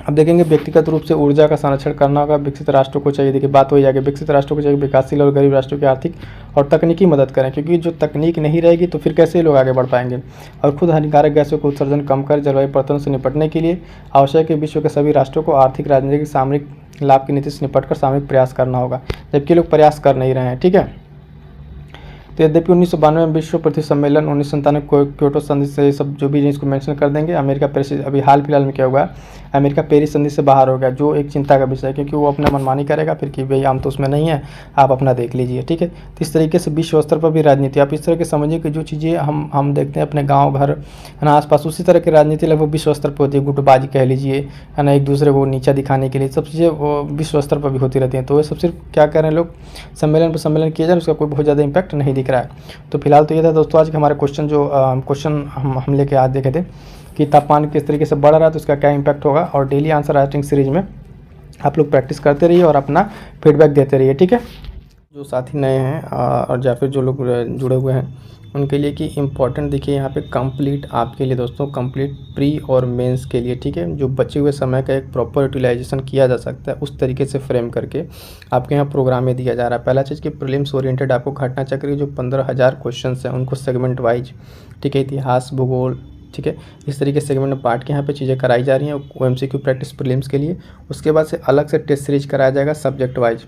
अब देखेंगे व्यक्तिगत रूप से ऊर्जा का संरक्षण करना होगा। विकसित राष्ट्रों को चाहिए, देखिए बात हो जाएगी, विकसित राष्ट्रों को चाहिए विकासशील और गरीब राष्ट्रों की आर्थिक और तकनीकी मदद करें, क्योंकि जो तकनीक नहीं रहेगी तो फिर कैसे लोग आगे बढ़ पाएंगे। और खुद हानिकारक गैसों को उत्सर्जन कम कर जलवायु परिवर्तन से निपटने के लिए आवश्यक है विश्व के सभी राष्ट्रों को आर्थिक, राजनीतिक, सामरिक लाभ की नीति से निपटकर सामूहिक प्रयास करना होगा, जबकि लोग प्रयास कर नहीं रहे हैं। ठीक है, तो यद्यपि 1992 में विश्व पृथ्वी सम्मेलन, 1997 क्योटो संधि से, सब जो भी इसको मेंशन कर देंगे। अमेरिका पेरिस, अभी हाल फिलहाल में क्या हुआ, अमेरिका पेरिस संधि से बाहर हो गया, जो एक चिंता का विषय है, क्योंकि वो अपना मनमानी करेगा फिर कि भाई हम तो उसमें नहीं है, आप अपना देख लीजिए। ठीक है, तो इस तरीके से विश्व स्तर पर भी राजनीति, आप इस तरह के समझिए कि जो चीज़ें हम देखते हैं अपने गाँव घर है ना आसपास, उसी तरह की राजनीति लगभग विश्व स्तर पर होती है। गुटबाजी कह लीजिए, है ना, एक दूसरे को नीचा दिखाने के लिए सब चीज़ें वो विश्व स्तर पर भी होती रहती हैं। तो ये सब सिर्फ क्या कर रहे हैं लोग, सम्मेलन पर सम्मेलन किए जाए, उसका कोई बहुत ज़्यादा इंपैक्ट नहीं दिख रहा है। तो फिलहाल तो ये था दोस्तों आज के हमारे क्वेश्चन, जो क्वेश्चन हम लेके आज देखे थे कि तापमान किस तरीके से बढ़ रहा है तो उसका क्या इंपैक्ट होगा। और डेली आंसर राइटिंग सीरीज में आप लोग प्रैक्टिस करते रहिए और अपना फीडबैक देते रहिए। ठीक है, जो साथी नए हैं और या फिर जो लोग जुड़े हुए हैं उनके लिए कि इम्पॉर्टेंट देखिए यहाँ पे कंप्लीट आपके लिए दोस्तों, कंप्लीट प्री और मेंस के लिए। ठीक है, जो बचे हुए समय का एक प्रॉपर यूटिलाइजेशन किया जा सकता है उस तरीके से फ्रेम करके आपके यहाँ प्रोग्राम में दिया जा रहा है। पहला चीज़ कि प्रीलिम्स ओरिएंटेड आपको घटना चक्र की जो 15,000 क्वेश्चन हैं उनको सेगमेंट वाइज, ठीक है, इतिहास, भूगोल, ठीक है, इस तरीके से सेगमेंट में बांट के यहाँ पे चीज़ें कराई जा रही हैं OMCQ प्रैक्टिस प्रीलिम्स के लिए। उसके बाद से अलग से टेस्ट सीरीज कराया जाएगा सब्जेक्ट वाइज,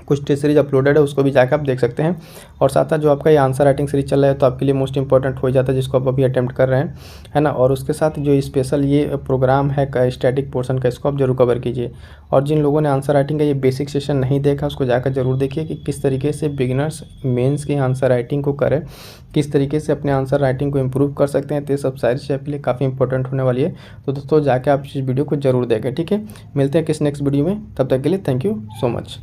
कुछ टेस्ट सीरीज अपलोडेड है, उसको भी जाकर आप देख सकते हैं। और साथ साथ जो आपका ये आंसर राइटिंग सीरीज चल रहा है तो आपके लिए मोस्ट इंपॉर्टेंट हो जाता है, जिसको आप अभी अटेम्प्ट कर रहे हैं, है ना। और उसके साथ जो स्पेशल ये प्रोग्राम है स्टैटिक पोर्शन का, इसको आप जरूर कवर कीजिए। और जिन लोगों ने आंसर राइटिंग का ये बेसिक सेशन नहीं देखा उसको जाकर जरूर देखिए कि किस तरीके से बिगिनर्स मेंस की आंसर राइटिंग को करें, किस तरीके से अपने आंसर राइटिंग को इम्प्रूव कर सकते हैं। तो ये सब सारी चीज़ आपके लिए काफ़ी इंपॉर्टेंट होने वाली है। तो दोस्तों जाके आप इस वीडियो को जरूर देखें। ठीक है, मिलते हैं किस नेक्स्ट वीडियो में, तब तक के लिए थैंक यू सो मच।